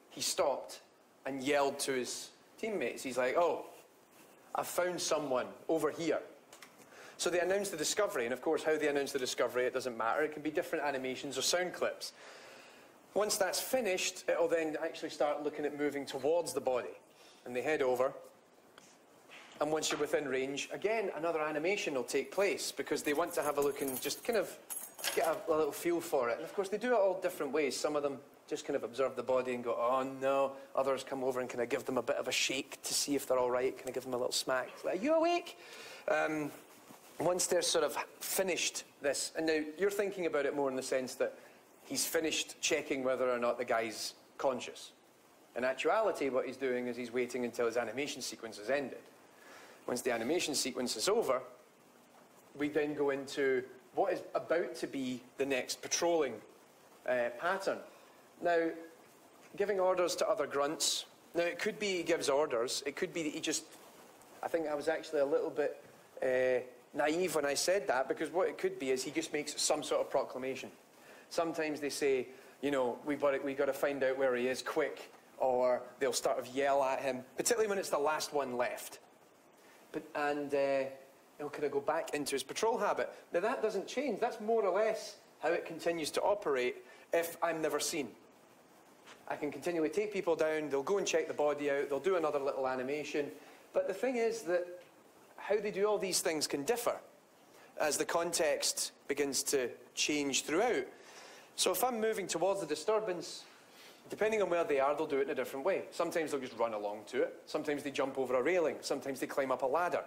he stopped and yelled to his teammates. He's like, oh, I found someone over here. So they announced the discovery, and of course how they announce the discovery, it doesn't matter. It can be different animations or sound clips. Once that's finished, it'll then actually start looking at moving towards the body. And they head over, and once you're within range, again, another animation will take place because they want to have a look and just kind of get a little feel for it. And of course, they do it all different ways. Some of them just kind of observe the body and go, oh no. Others come over and kind of give them a bit of a shake to see if they're all right, kind of give them a little smack. It's like, are you awake? Once they're sort of finished this, and now you're thinking about it more in the sense that he's finished checking whether or not the guy's conscious. In actuality, what he's doing is he's waiting until his animation sequence has ended. Once the animation sequence is over, we then go into what is about to be the next patrolling pattern. Now, giving orders to other grunts. Now, it could be he gives orders. It could be that he just... I think I was actually a little bit naive when I said that, because what it could be is he just makes some sort of proclamation. Sometimes they say, you know, we've got to find out where he is quick, or they'll start to yell at him, particularly when it's the last one left. And he'll kind of go back into his patrol habit. Now, that doesn't change. That's more or less how it continues to operate if I'm never seen. I can continually take people down, they'll go and check the body out, they'll do another little animation. But the thing is that how they do all these things can differ as the context begins to change throughout. So if I'm moving towards the disturbance, depending on where they are, they'll do it in a different way. Sometimes they'll just run along to it. Sometimes they jump over a railing. Sometimes they climb up a ladder.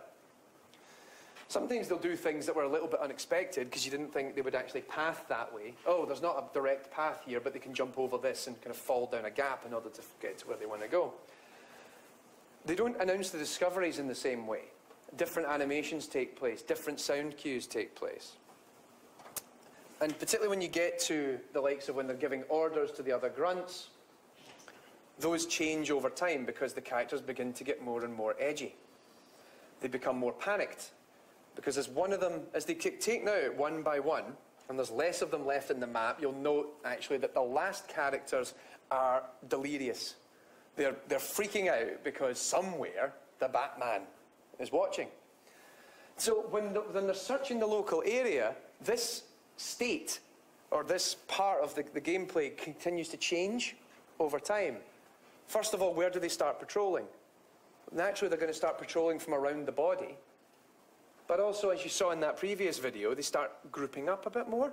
Sometimes they'll do things that were a little bit unexpected because you didn't think they would actually path that way. Oh, there's not a direct path here, but they can jump over this and kind of fall down a gap in order to get to where they want to go. They don't announce the discoveries in the same way. Different animations take place. Different sound cues take place. And particularly when you get to the likes of when they're giving orders to the other grunts, those change over time because the characters begin to get more and more edgy. They become more panicked. Because as they get taken out one by one, and there's less of them left in the map, you'll note actually that the last characters are delirious. They're freaking out because somewhere the Batman is watching. So when they're searching the local area, this state, or this part of the gameplay continues to change over time. First of all, where do they start patrolling? Naturally, they're going to start patrolling from around the body. But also, as you saw in that previous video, they start grouping up a bit more.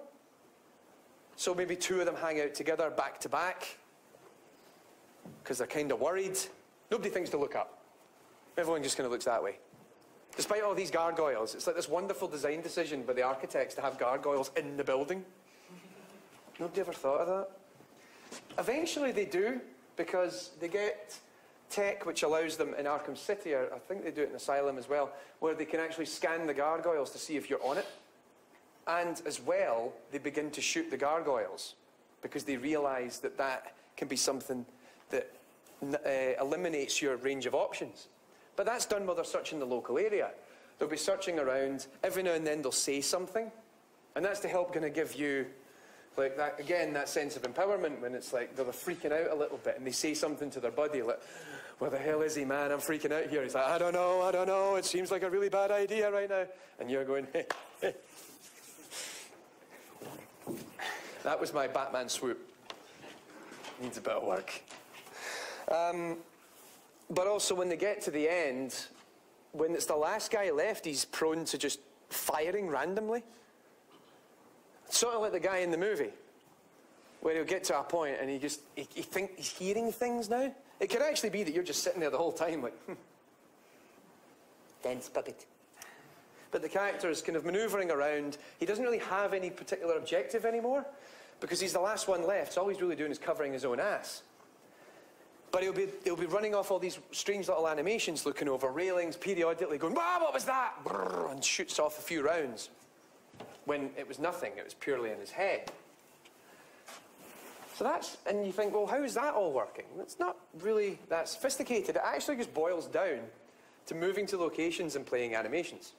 So maybe two of them hang out together, back to back, because they're kind of worried. Nobody thinks to look up. Everyone just kind of looks that way. Despite all these gargoyles, it's like this wonderful design decision by the architects to have gargoyles in the building. Nobody ever thought of that. Eventually they do, because they get tech which allows them in Arkham City, or I think they do it in Asylum as well, where they can actually scan the gargoyles to see if you're on it. And as well, they begin to shoot the gargoyles, because they realise that that can be something that eliminates your range of options. But that's done while they're searching the local area. They'll be searching around. Every now and then they'll say something. And that's to help kind of give you, like that, again, that sense of empowerment when it's like they're freaking out a little bit and they say something to their buddy like, where the hell is he, man? I'm freaking out here. He's like, I don't know. It seems like a really bad idea right now. And you're going, hey. That was my Batman swoop. Needs a bit of work. But also when they get to the end, when it's the last guy left, he's prone to just firing randomly. Sort of like the guy in the movie, where he'll get to a point and he thinks he's hearing things now. It could actually be that you're just sitting there the whole time like, dense puppet. But the character is kind of manoeuvring around. He doesn't really have any particular objective anymore, because he's the last one left, so all he's really doing is covering his own ass. But he'll be running off all these strange little animations, looking over railings, periodically going, wow, what was that? And shoots off a few rounds. When it was nothing, it was purely in his head. So and you think, well, how is that all working? It's not really that sophisticated. It actually just boils down to moving to locations and playing animations.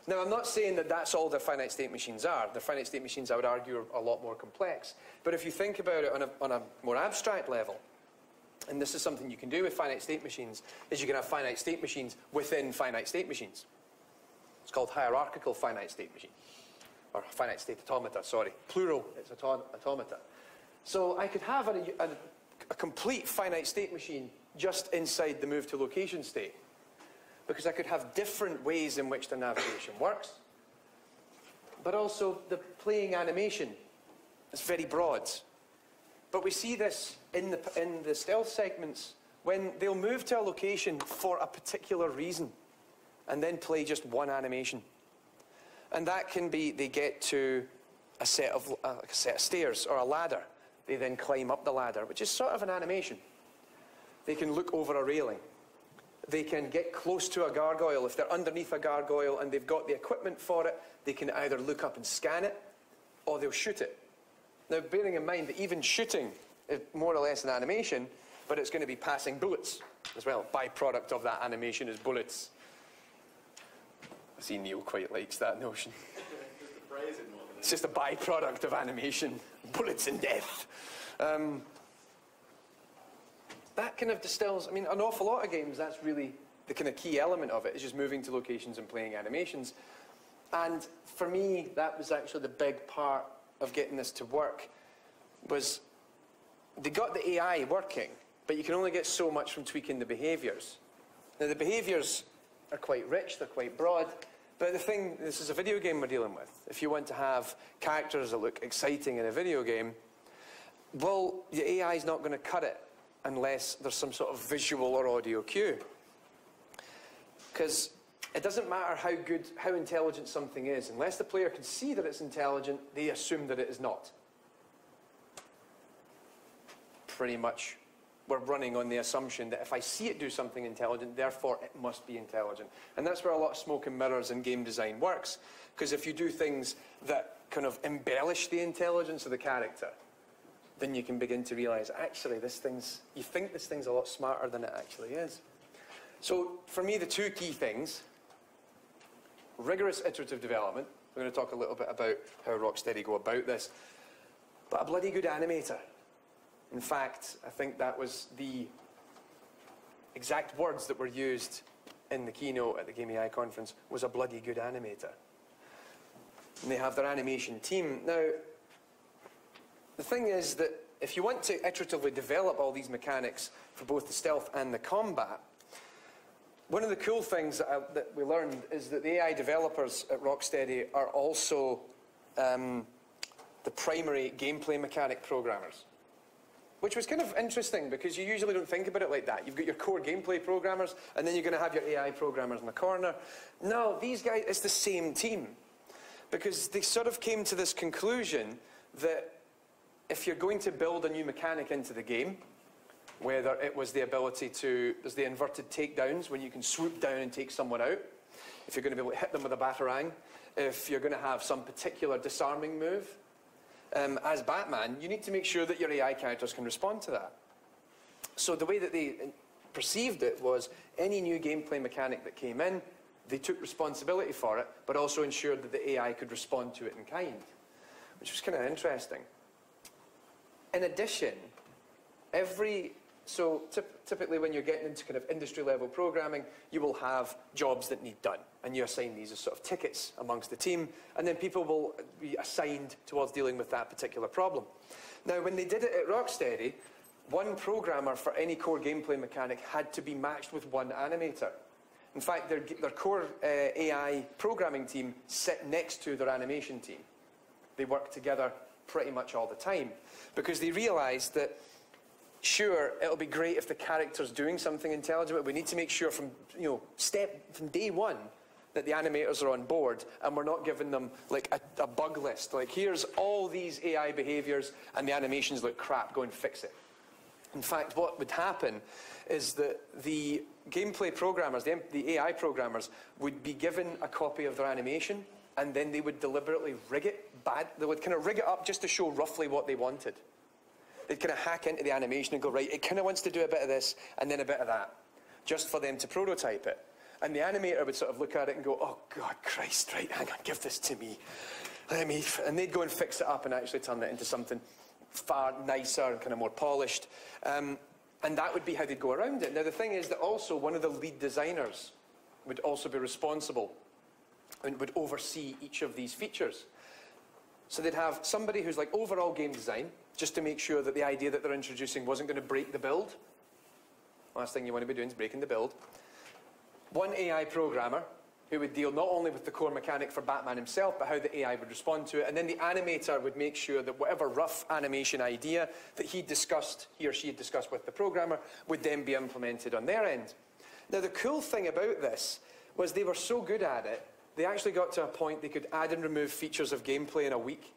Now, I'm not saying that that's all the finite state machines are. The finite state machines, I would argue, are a lot more complex. But if you think about it on a more abstract level, and this is something you can do with finite state machines, is you can have finite state machines within finite state machines. It's called hierarchical finite state machine. Or finite state automata, sorry. Plural, it's automata. So I could have a complete finite state machine just inside the move to location state, because I could have different ways in which the navigation works, but also the playing animation is very broad. But we see this in the stealth segments when they'll move to a location for a particular reason and then play just one animation. And that can be they get to a set of stairs or a ladder. They then climb up the ladder, which is sort of an animation. They can look over a railing. They can get close to a gargoyle. If they're underneath a gargoyle and they've got the equipment for it, they can either look up and scan it, or they'll shoot it. Now, bearing in mind that even shooting is more or less an animation, but it's going to be passing bullets as well. Byproduct of that animation is bullets. I see Neil quite likes that notion. It's just a byproduct of animation. Bullets and death. That kind of distills, I mean, an awful lot of games, that's really the kind of key element of it, is just moving to locations and playing animations. And for me, that was actually the big part of getting this to work, was they got the AI working, but you can only get so much from tweaking the behaviors. Now, the behaviors are quite rich, they're quite broad, but the thing, this is a video game we're dealing with. If you want to have characters that look exciting in a video game, well, the AI is not going to cut it unless there's some sort of visual or audio cue. Because it doesn't matter how intelligent something is, unless the player can see that it's intelligent, they assume that it is not. Pretty much, we're running on the assumption that if I see it do something intelligent, therefore it must be intelligent. And that's where a lot of smoke and mirrors in game design works. Because if you do things that kind of embellish the intelligence of the character, then you can begin to realize, actually, you think this thing's a lot smarter than it actually is. So, for me, the two key things: rigorous iterative development. We're going to talk a little bit about how Rocksteady go about this. But a bloody good animator. In fact, I think that was the exact words that were used in the keynote at the Game AI conference, was a bloody good animator. And they have their animation team. Now, the thing is that if you want to iteratively develop all these mechanics for both the stealth and the combat, one of the cool things that we learned is that the AI developers at Rocksteady are also the primary gameplay mechanic programmers. Which was kind of interesting, because you usually don't think about it like that. You've got your core gameplay programmers, and then you're going to have your AI programmers in the corner. No, these guys, it's the same team. Because they sort of came to this conclusion that if you're going to build a new mechanic into the game, whether it was the ability to, there's the inverted takedowns, when you can swoop down and take someone out, if you're going to be able to hit them with a batarang, if you're going to have some particular disarming move, as Batman, you need to make sure that your AI characters can respond to that. So the way that they perceived it was, any new gameplay mechanic that came in, they took responsibility for it, but also ensured that the AI could respond to it in kind, which was kind of interesting. In addition, typically when you're getting into kind of industry-level programming, you will have jobs that need done, and you assign these as sort of tickets amongst the team, and then people will be assigned towards dealing with that particular problem. Now, when they did it at Rocksteady, one programmer for any core gameplay mechanic had to be matched with one animator. In fact, their core AI programming team sit next to their animation team. They work together pretty much all the time, because they realized that, sure, it'll be great if the character's doing something intelligent, but we need to make sure from day one that the animators are on board, and we're not giving them like a bug list. Like, here's all these AI behaviors, and the animations look crap, go and fix it. In fact, what would happen is that the gameplay programmers, the AI programmers, would be given a copy of their animation, and then they would deliberately rig it bad. They would kind of rig it up just to show roughly what they wanted. They'd kind of hack into the animation and go, right, it kind of wants to do a bit of this and then a bit of that, just for them to prototype it. And the animator would sort of look at it and go, oh, God, Christ, right, hang on, give this to me. And they'd go and fix it up and actually turn it into something far nicer and kind of more polished. And that would be how they'd go around it. Now, the thing is that also one of the lead designers would also be responsible and would oversee each of these features. So they'd have somebody who's like overall game design, just to make sure that the idea that they're introducing wasn't going to break the build. Last thing you want to be doing is breaking the build. One AI programmer who would deal not only with the core mechanic for Batman himself, but how the AI would respond to it. And then the animator would make sure that whatever rough animation idea that he or she had discussed with the programmer would then be implemented on their end. Now, the cool thing about this was they were so good at it, they actually got to a point they could add and remove features of gameplay in a week.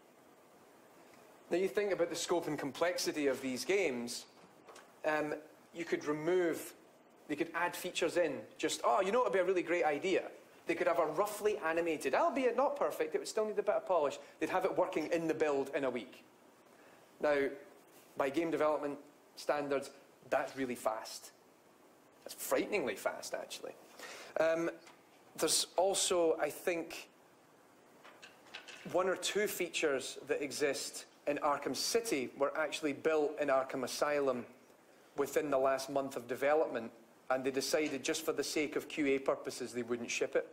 Now, you think about the scope and complexity of these games, you could add features in. Just, oh, you know what would be a really great idea? They could have a roughly animated, albeit not perfect, it would still need a bit of polish. They'd have it working in the build in a week. Now, by game development standards, that's really fast. That's frighteningly fast, actually. There's also, I think, 1 or 2 features that exist in Arkham City were actually built in Arkham Asylum within the last month of development, and they decided just for the sake of QA purposes they wouldn't ship it.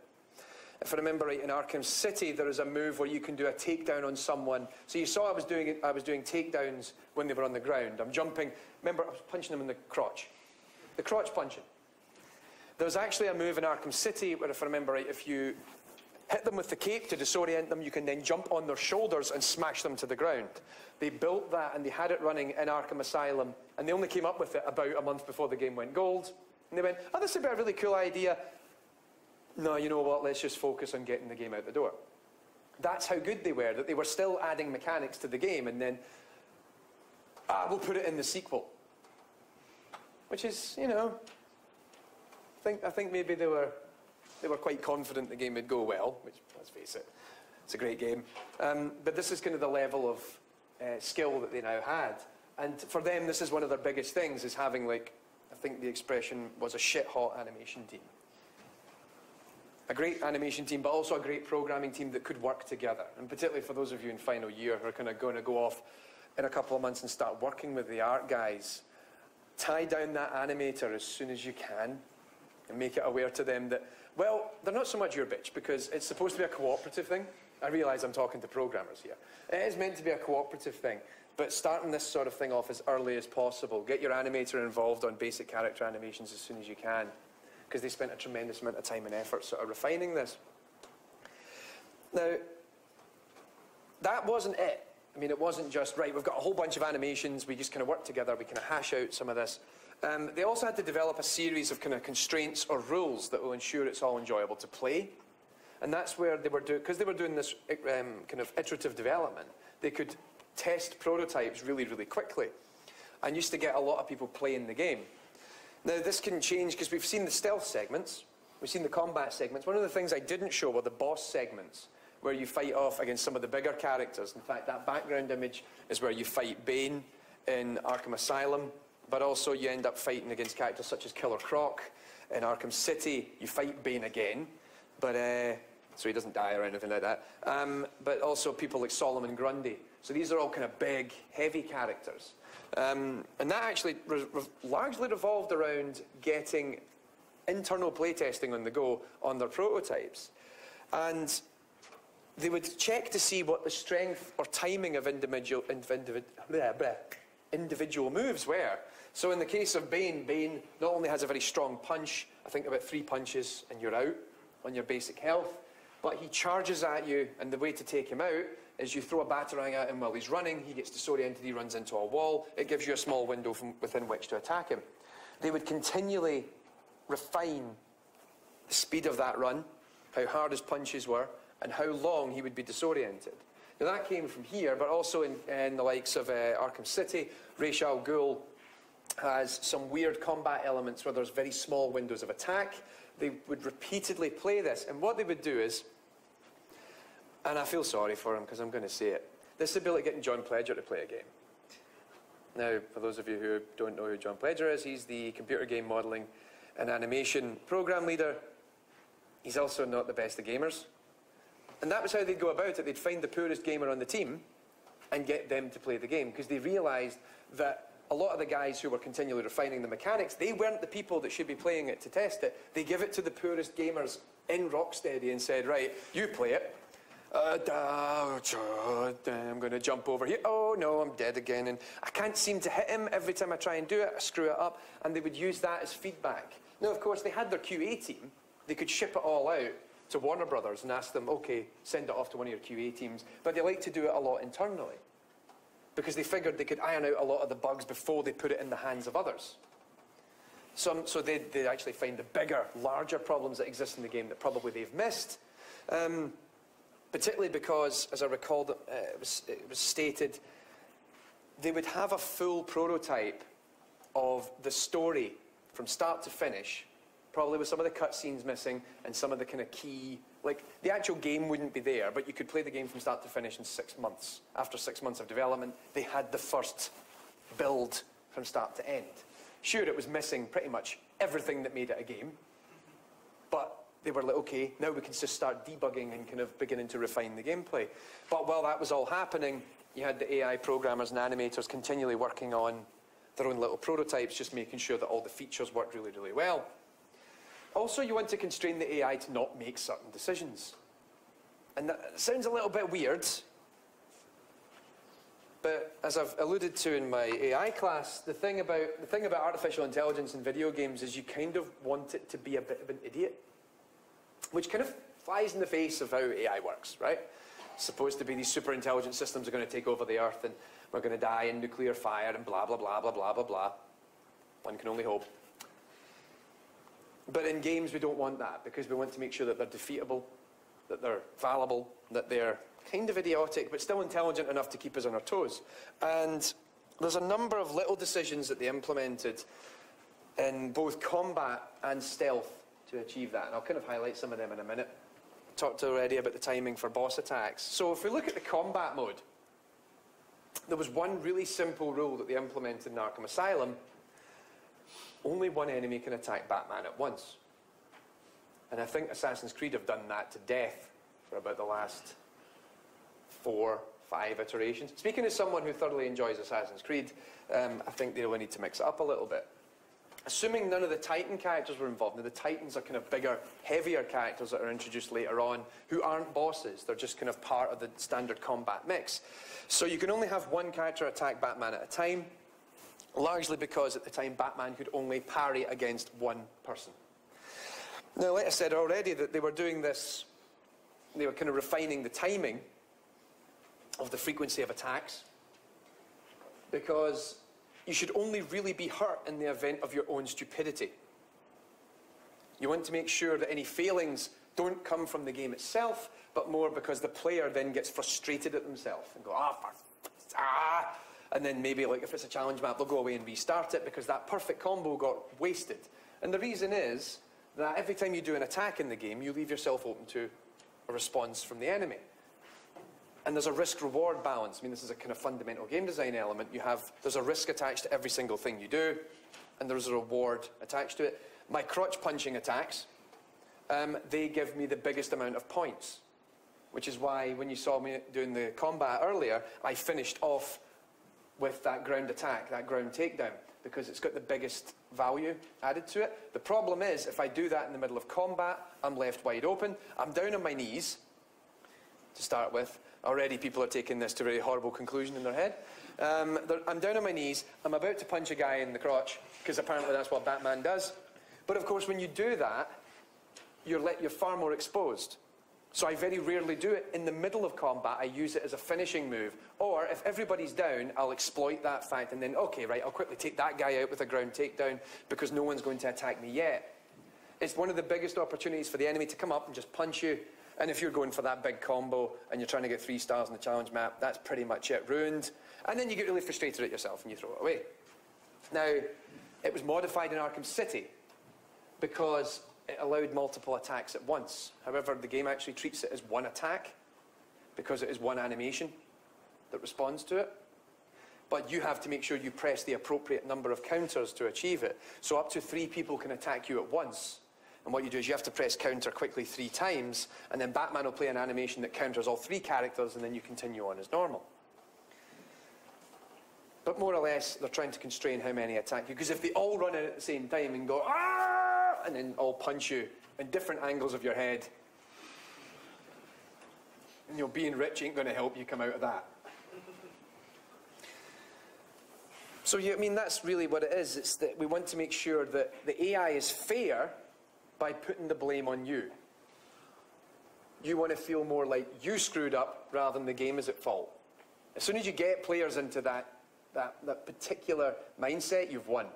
If I remember right, in Arkham City there is a move where you can do a takedown on someone. So you saw I was doing takedowns when they were on the ground. I'm jumping. Remember, I was punching them in the crotch. The crotch punching. There was actually a move in Arkham City where, if I remember right, if you hit them with the cape to disorient them, you can then jump on their shoulders and smash them to the ground. They built that and they had it running in Arkham Asylum, and they only came up with it about a month before the game went gold. And they went, oh, this would be a really cool idea. No, you know what, let's just focus on getting the game out the door. That's how good they were, that they were still adding mechanics to the game, and then, we'll put it in the sequel. Which is, you know, I think maybe they were quite confident the game would go well, which, let's face it, it's a great game. But this is kind of the level of skill that they now had. And for them, this is one of their biggest things, is having, like, I think the expression was a shit-hot animation team. A great animation team, but also a great programming team that could work together. And particularly for those of you in final year who are kind of going to go off in a couple of months and start working with the art guys, tie down that animator as soon as you can and make it aware to them that, well, they're not so much your bitch, because it's supposed to be a cooperative thing. I realise I'm talking to programmers here. It is meant to be a cooperative thing, but starting this sort of thing off as early as possible. Get your animator involved on basic character animations as soon as you can, because they spent a tremendous amount of time and effort sort of refining this. Now, that wasn't it. I mean, it wasn't just, right, we've got a whole bunch of animations, we just kind of work together, we kind of hash out some of this. They also had to develop a series of kind of constraints or rules that will ensure it's all enjoyable to play. And that's where they were doing, because they were doing this kind of iterative development, they could test prototypes really, really quickly, and used to get a lot of people playing the game. Now, this can change, because we've seen the stealth segments, we've seen the combat segments. One of the things I didn't show were the boss segments, where you fight off against some of the bigger characters. In fact, that background image is where you fight Bane in Arkham Asylum, but also you end up fighting against characters such as Killer Croc. In Arkham City, you fight Bane again, but so he doesn't die or anything like that. But also people like Solomon Grundy. So these are all kind of big, heavy characters. And that actually largely revolved around getting internal playtesting on the go on their prototypes. And they would check to see what the strength or timing of individual moves were. So in the case of Bane, Bane not only has a very strong punch, I think about 3 punches and you're out on your basic health, but he charges at you, and the way to take him out is you throw a batarang at him while he's running, he gets disoriented, he runs into a wall, it gives you a small window from within which to attack him. They would continually refine the speed of that run, how hard his punches were, and how long he would be disoriented. Now that came from here, but also in the likes of Arkham City, Ra's al Ghul has some weird combat elements where there's very small windows of attack. They would repeatedly play this, and what they would do is, and I feel sorry for him because I'm going to say it, this would be like getting John Pledger to play a game. Now, for those of you who don't know who John Pledger is, he's the computer game modelling and animation program leader he's also not the best of gamers. And that was how they'd go about it. They'd find the poorest gamer on the team and get them to play the game, because they realised that a lot of the guys who were continually refining the mechanics, they weren't the people that should be playing it to test it. They give it to the poorest gamers in Rocksteady and said, right, you play it. I'm going to jump over here. Oh, no, I'm dead again. And I can't seem to hit him. Every time I try and do it, I screw it up. And they would use that as feedback. Now, of course, they had their QA team. They could ship it all out to Warner Brothers and ask them, OK, send it off to one of your QA teams. But they like to do it a lot internally, because they figured they could iron out a lot of the bugs before they put it in the hands of others. So they actually find the bigger, larger problems that exist in the game that probably they've missed. Particularly because, as I recall, it was stated, they would have a full prototype of the story from start to finish, probably with some of the cutscenes missing and some of the kind of key, like the actual game wouldn't be there, but you could play the game from start to finish in 6 months. After 6 months of development, they had the first build from start to end. Sure, it was missing pretty much everything that made it a game, but they were like, OK, now we can just start debugging and kind of beginning to refine the gameplay. But while that was all happening, you had the AI programmers and animators continually working on their own little prototypes, just making sure that all the features worked really, really well. Also, you want to constrain the AI to not make certain decisions. And that sounds a little bit weird, but as I've alluded to in my AI class, the thing about artificial intelligence in video games is you kind of want it to be a bit of an idiot, which kind of flies in the face of how AI works, right? It's supposed to be these super intelligent systems are going to take over the Earth and we're going to die in nuclear fire and blah, blah, blah, blah, blah, blah, blah. One can only hope. But in games, we don't want that, because we want to make sure that they're defeatable, that they're fallible, that they're kind of idiotic, but still intelligent enough to keep us on our toes. And there's a number of little decisions that they implemented in both combat and stealth to achieve that. And I'll kind of highlight some of them in a minute. Talked already about the timing for boss attacks. So if we look at the combat mode, there was one really simple rule that they implemented in Arkham Asylum. Only one enemy can attack Batman at once. And I think Assassin's Creed have done that to death for about the last 4, 5 iterations. Speaking as someone who thoroughly enjoys Assassin's Creed, I think they really need to mix it up a little bit. Assuming none of the Titan characters were involved. Now, the Titans are kind of bigger, heavier characters that are introduced later on who aren't bosses. They're just kind of part of the standard combat mix. So you can only have one character attack Batman at a time, largely because at the time Batman could only parry against one person. Now, like I said already, that they were doing this, they were kind of refining the timing of the frequency of attacks, because you should only really be hurt in the event of your own stupidity. You want to make sure that any failings don't come from the game itself, but more because the player then gets frustrated at themselves and go, and then maybe, like if it's a challenge map, they'll go away and restart it because that perfect combo got wasted. And the reason is that every time you do an attack in the game, you leave yourself open to a response from the enemy. And there's a risk-reward balance. I mean, this is a kind of fundamental game design element. There's a risk attached to every single thing you do, and there's a reward attached to it. My crotch-punching attacks, they give me the biggest amount of points, which is why when you saw me doing the combat earlier, I finished off with that ground attack, that ground takedown, because it's got the biggest value added to it. The problem is, if I do that in the middle of combat, I'm left wide open. I'm down on my knees, to start with. Already people are taking this to a very horrible conclusion in their head. I'm down on my knees. I'm about to punch a guy in the crotch, because apparently that's what Batman does. But of course, when you do that, you're far more exposed. So I very rarely do it in the middle of combat. I use it as a finishing move. Or if everybody's down, I'll exploit that fact and then, okay, right, I'll quickly take that guy out with a ground takedown because no one's going to attack me yet. It's one of the biggest opportunities for the enemy to come up and just punch you. And if you're going for that big combo and you're trying to get 3 stars on the challenge map, that's pretty much it, ruined. And then you get really frustrated at yourself and you throw it away. Now, it was modified in Arkham City because it allowed multiple attacks at once. However, the game actually treats it as one attack because it is one animation that responds to it. But you have to make sure you press the appropriate number of counters to achieve it. So up to 3 people can attack you at once. And what you do is you have to press counter quickly 3 times, and then Batman will play an animation that counters all 3 characters, and then you continue on as normal. But more or less, they're trying to constrain how many attack you, because if they all run in at the same time and go, "Ah!" and then all punch you in different angles of your head, and being rich ain't going to help you come out of that. So, I mean, that's really what it is. It's that we want to make sure that the AI is fair by putting the blame on you. You want to feel more like you screwed up rather than the game is at fault. As soon as you get players into that particular mindset, you've won.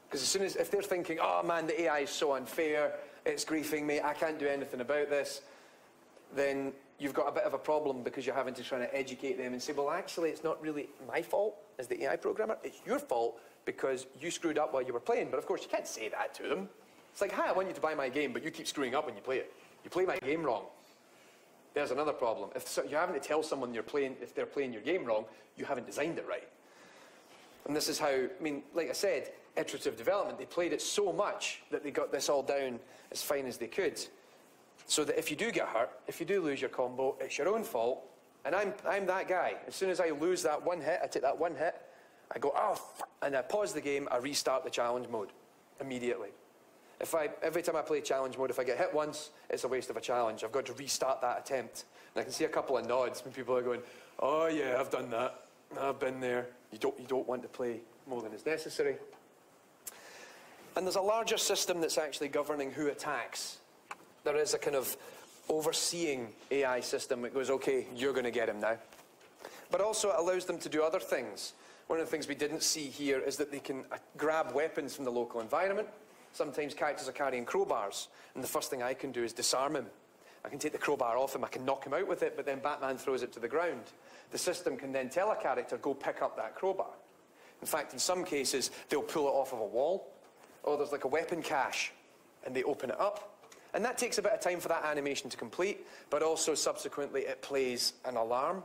Because as soon as, if they're thinking, oh man, the AI is so unfair, it's griefing me, I can't do anything about this, then you've got a bit of a problem because you're having to try to educate them and say, well, actually, it's not really my fault as the AI programmer. It's your fault because you screwed up while you were playing. But of course, you can't say that to them. It's like, hi, I want you to buy my game, but you keep screwing up when you play it. You play my game wrong. There's another problem. If you're having to tell someone if they're playing your game wrong, you haven't designed it right. And this is how, I mean, like I said, iterative development, they played it so much that they got this all down as fine as they could. So that if you do get hurt, if you do lose your combo, it's your own fault. And I'm that guy. As soon as I lose that one hit, I take that one hit, I go, oh, and I pause the game, I restart the challenge mode immediately. Every time I play challenge mode, if I get hit once, it's a waste of a challenge. I've got to restart that attempt. And I can see a couple of nods when people are going, oh yeah, I've done that. I've been there. You don't want to play more than is necessary. And there's a larger system that's actually governing who attacks. There is a kind of overseeing AI system that goes, okay, you're going to get him now. But also it allows them to do other things. One of the things we didn't see here is that they can grab weapons from the local environment. Sometimes characters are carrying crowbars, and the first thing I can do is disarm him. I can take the crowbar off him, I can knock him out with it, but then Batman throws it to the ground. The system can then tell a character, go pick up that crowbar. In fact, in some cases, they'll pull it off of a wall, or there's like a weapon cache, and they open it up. And that takes a bit of time for that animation to complete, but also subsequently it plays an alarm.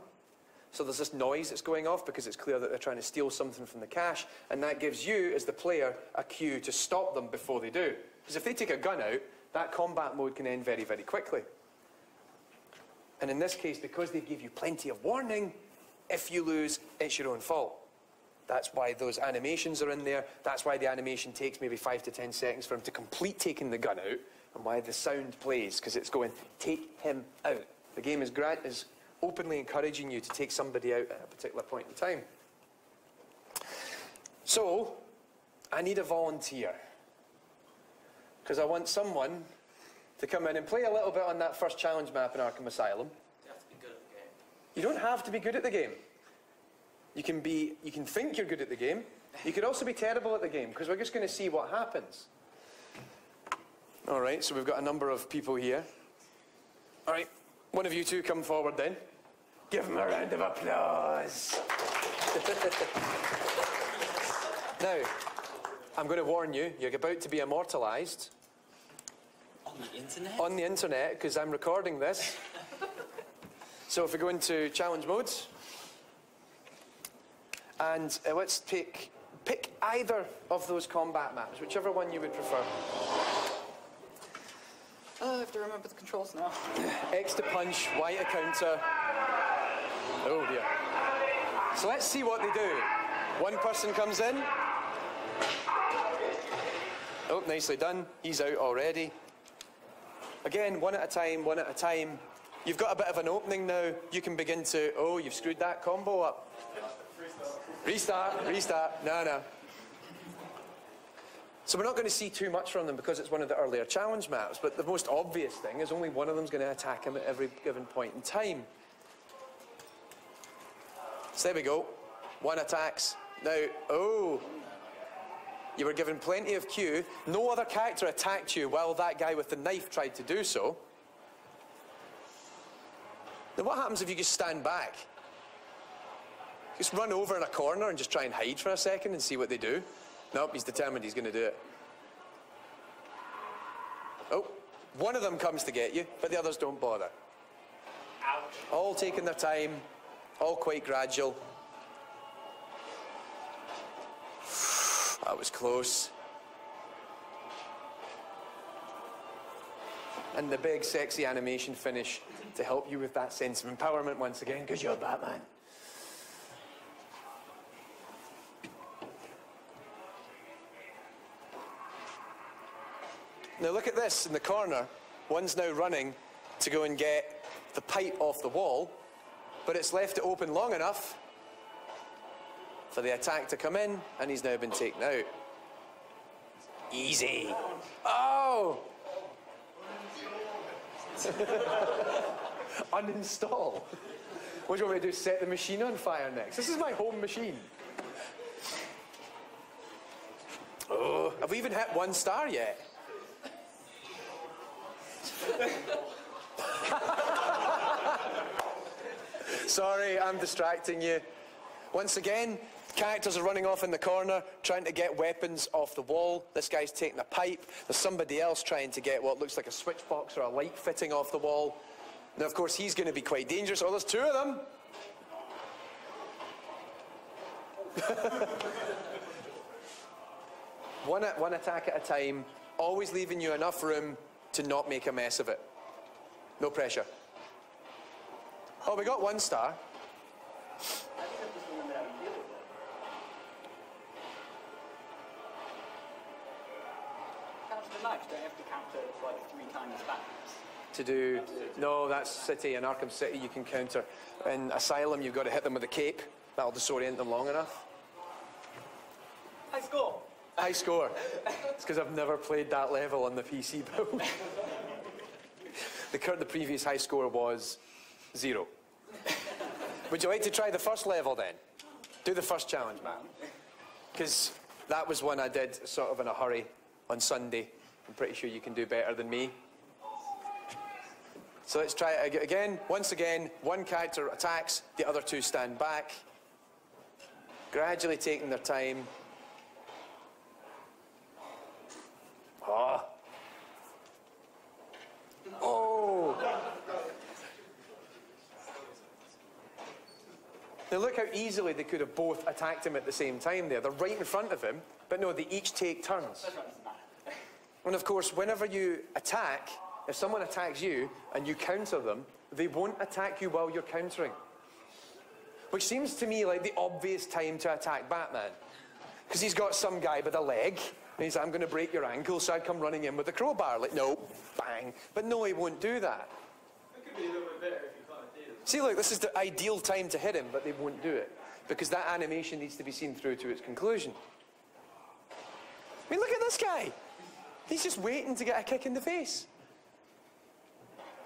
So there's this noise that's going off because it's clear that they're trying to steal something from the cache, and that gives you, as the player, a cue to stop them before they do. Because if they take a gun out, that combat mode can end very, very quickly. And in this case, because they give you plenty of warning, if you lose, it's your own fault. That's why those animations are in there. That's why the animation takes maybe 5 to 10 seconds for him to complete taking the gun out, and why the sound plays, because it's going, take him out. The game is openly encouraging you to take somebody out at a particular point in time. So, I need a volunteer. Because I want someone to come in and play a little bit on that first challenge map in Arkham Asylum. You have to be good at the game. You don't have to be good at the game. You can think you're good at the game. You could also be terrible at the game, because we're just going to see what happens. All right, so we've got a number of people here. All right, one of you two come forward then. Give them a round of applause. Now, I'm going to warn you, you're about to be immortalised. On the internet? On the internet, because I'm recording this. So if we go into challenge modes, and let's pick either of those combat maps, whichever one you would prefer. Oh, I have to remember the controls now. X to punch, Y to counter. Oh dear. So let's see what they do. One person comes in. Oh, nicely done. He's out already. Again, one at a time, one at a time. You've got a bit of an opening now. You can begin to, oh, you've screwed that combo up. Restart, restart. No. So we're not going to see too much from them because it's one of the earlier challenge maps, but the most obvious thing is only one of them's going to attack him at every given point in time. So there we go. One attacks. Now, oh, you were given plenty of cue. No other character attacked you while that guy with the knife tried to do so. Now what happens if you just stand back? Just run over in a corner and just try and hide for a second and see what they do? Nope, he's determined he's going to do it. Oh, one of them comes to get you, but the others don't bother. Ouch. All taking their time, all quite gradual. That was close. And the big, sexy animation finish to help you with that sense of empowerment once again, because you're Batman. Now look at this in the corner. One's now running to go and get the pipe off the wall, but it's left it open long enough for the attack to come in, and he's now been taken out. Easy. Oh! Uninstall. What do you want me to do? Set the machine on fire next? This is my home machine. Oh, have we even hit 1 star yet? Sorry, I'm distracting you. Once again, characters are running off in the corner, trying to get weapons off the wall. This guy's taking a pipe. There's somebody else trying to get what looks like a switch box or a light fitting off the wall. Now, of course, he's going to be quite dangerous. Oh, there's 2 of them. One attack at a time, always leaving you enough room to not make a mess of it. No pressure. Oh, we got 1 star. Counter the knife, don't you have to counter it like 3 times backwards? To do... No, that's City. In Arkham City, you can counter. In Asylum, you've got to hit them with a cape. That'll disorient them long enough. High score. High score. It's because I've never played that level on the PC build. The previous high score was 0. Would you like to try the first level then? Do the first challenge, man. Because that was one I did sort of in a hurry on Sunday. I'm pretty sure you can do better than me. So let's try it again. Once again, 1 character attacks, the other 2 stand back. Gradually taking their time. Oh. Oh. Now look how easily they could have both attacked him at the same time there. They're right in front of him, but no, they each take turns. And of course, whenever you attack, if someone attacks you and you counter them, they won't attack you while you're countering. Which seems to me like the obvious time to attack Batman. Because he's got some guy with a leg, and he's like, I'm going to break your ankle, so I'd come running in with a crowbar. Like, no, bang. But no, he won't do that. It could be a little bit better if you can't do it. See, look, this is the ideal time to hit him, but they won't do it. Because that animation needs to be seen through to its conclusion. I mean, look at this guy. He's just waiting to get a kick in the face.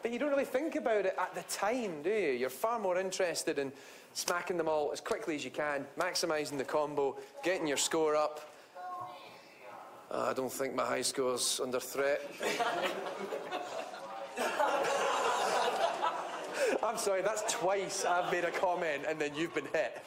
But you don't really think about it at the time, do you? You're far more interested in smacking them all as quickly as you can, maximising the combo, getting your score up. I don't think my high score's under threat. I'm sorry, that's twice I've made a comment and then you've been hit.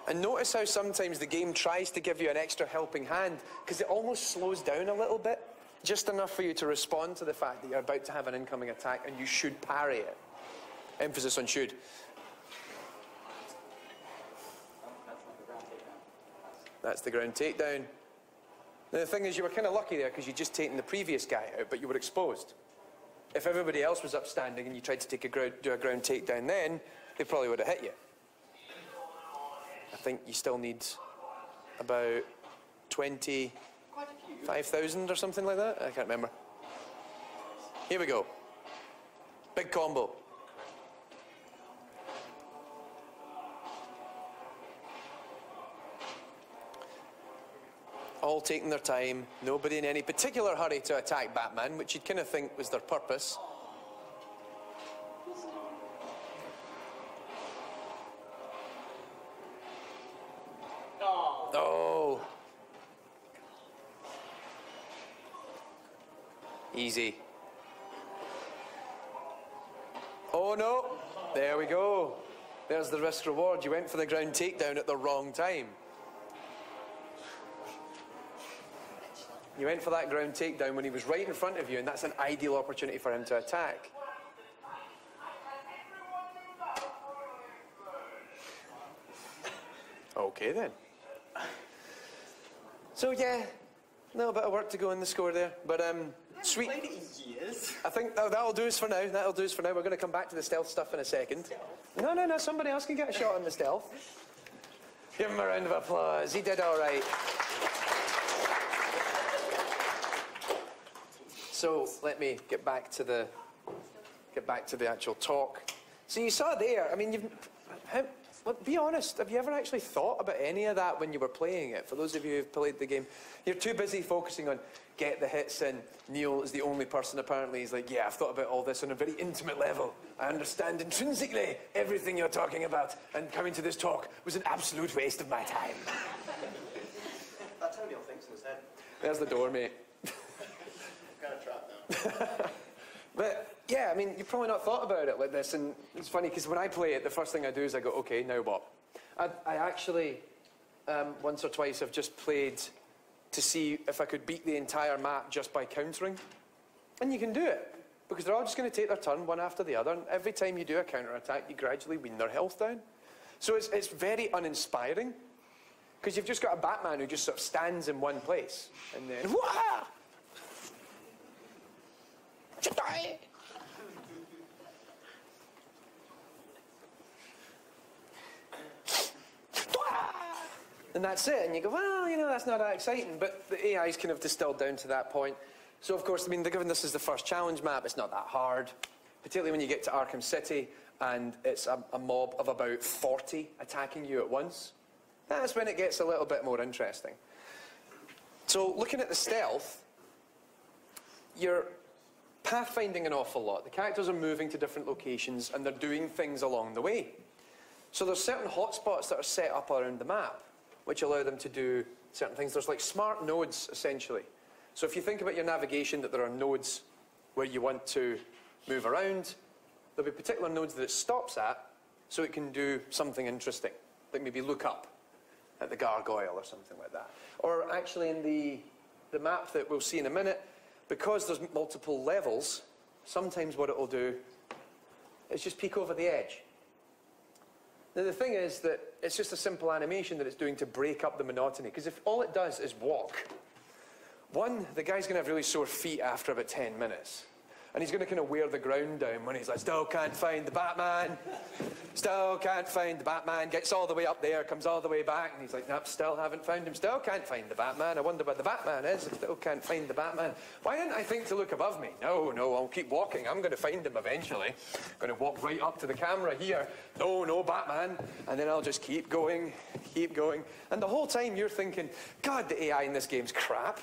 And notice how sometimes the game tries to give you an extra helping hand because it almost slows down a little bit, just enough for you to respond to the fact that you're about to have an incoming attack and you should parry it. Emphasis on should. That's the ground takedown. Now, the thing is, you were kind of lucky there because you'd just taken the previous guy out, but you were exposed. If everybody else was upstanding and you tried to do a ground takedown then, they probably would have hit you. I think you still need about 25,000 or something like that. I can't remember. Here we go. Big combo. All taking their time, nobody in any particular hurry to attack Batman, which you'd kind of think was their purpose. Oh. Easy. Oh no. There we go. There's the risk reward. You went for the ground takedown at the wrong time. You went for that ground takedown when he was right in front of you, and that's an ideal opportunity for him to attack. Okay then. So yeah, A little bit of work to go in the score there, but sweet. I've played it in years. I think that'll do us for now. That'll do us for now. We're going to come back to the stealth stuff in a second. No. Somebody else can get a shot on the stealth. Give him a round of applause. He did all right. So let me get back to the actual talk. So you saw there. I mean, be honest. Have you ever actually thought about any of that when you were playing it? For those of you who've played the game, you're too busy focusing on get the hits in. Neil is the only person apparently. He's like, yeah, I've thought about all this on a very intimate level. I understand intrinsically everything you're talking about, and coming to this talk was an absolute waste of my time. That's how Neil thinks in his head. There's the door, mate. Kind of trapped now. But yeah, I mean, you've probably not thought about it like this, and it's funny because when I play it, the first thing I do is I go, okay, now what? I actually, once or twice, have just played to see if I could beat the entire map just by countering. And you can do it, because they're all just going to take their turn one after the other, and every time you do a counter-attack, you gradually wean their health down. So it's very uninspiring, because you've just got a Batman who just sort of stands in one place, and then, wah! And that's it, and you go, well, you know, that's not that exciting, but the AI is kind of distilled down to that point. So, of course, I mean, given this is the first challenge map, it's not that hard, particularly when you get to Arkham City, and it's a mob of about 40 attacking you at once. That's when it gets a little bit more interesting. So, looking at the stealth, you're pathfinding an awful lot. The characters are moving to different locations, and they're doing things along the way. So there's certain hotspots that are set up around the map, which allow them to do certain things. There's like smart nodes, essentially. So if you think about your navigation, that there are nodes where you want to move around, there'll be particular nodes that it stops at, so it can do something interesting, like maybe look up at the gargoyle or something like that. Or actually in the map that we'll see in a minute, because there's multiple levels, sometimes what it will do is just peek over the edge. Now the thing is that it's just a simple animation that it's doing to break up the monotony, because if all it does is walk, one, the guy's going to have really sore feet after about 10 minutes. And he's going to kind of wear the ground down when he's like, still can't find the Batman. Still can't find the Batman. Gets all the way up there, comes all the way back, and he's like, nope, still haven't found him. Still can't find the Batman. I wonder where the Batman is. I still can't find the Batman. Why didn't I think to look above me? No, I'll keep walking. I'm going to find him eventually. I'm going to walk right up to the camera here. No, Batman. And then I'll just keep going. And the whole time you're thinking, God, the AI in this game's crap.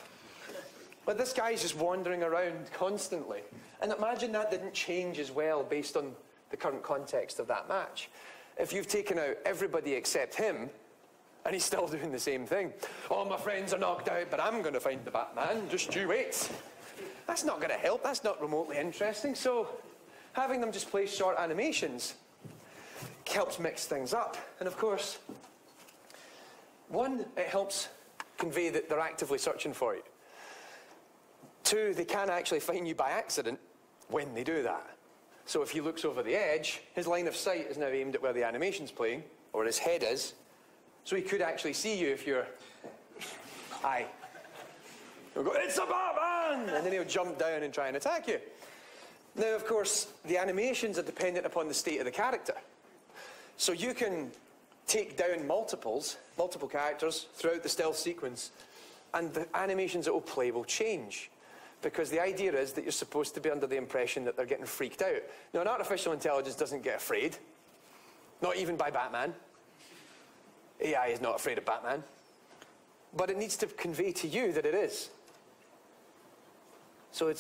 But this guy's just wandering around constantly. And imagine that didn't change as well based on the current context of that match. If you've taken out everybody except him, and he's still doing the same thing. All my friends are knocked out, but I'm going to find the Batman. Just you wait. That's not going to help. That's not remotely interesting. So having them just play short animations helps mix things up. And of course, one, it helps convey that they're actively searching for you. Two, they can actually find you by accident when they do that. So if he looks over the edge, his line of sight is now aimed at where the animation's playing, or his head is. So he could actually see you if you're... Aye. He'll go, it's a Batman! And then he'll jump down and try and attack you. Now, of course, the animations are dependent upon the state of the character. So you can take down multiple characters throughout the stealth sequence, and the animations that will play will change. Because the idea is that you're supposed to be under the impression that they're getting freaked out. Now, an artificial intelligence doesn't get afraid. Not even by Batman. AI is not afraid of Batman. But it needs to convey to you that it is. So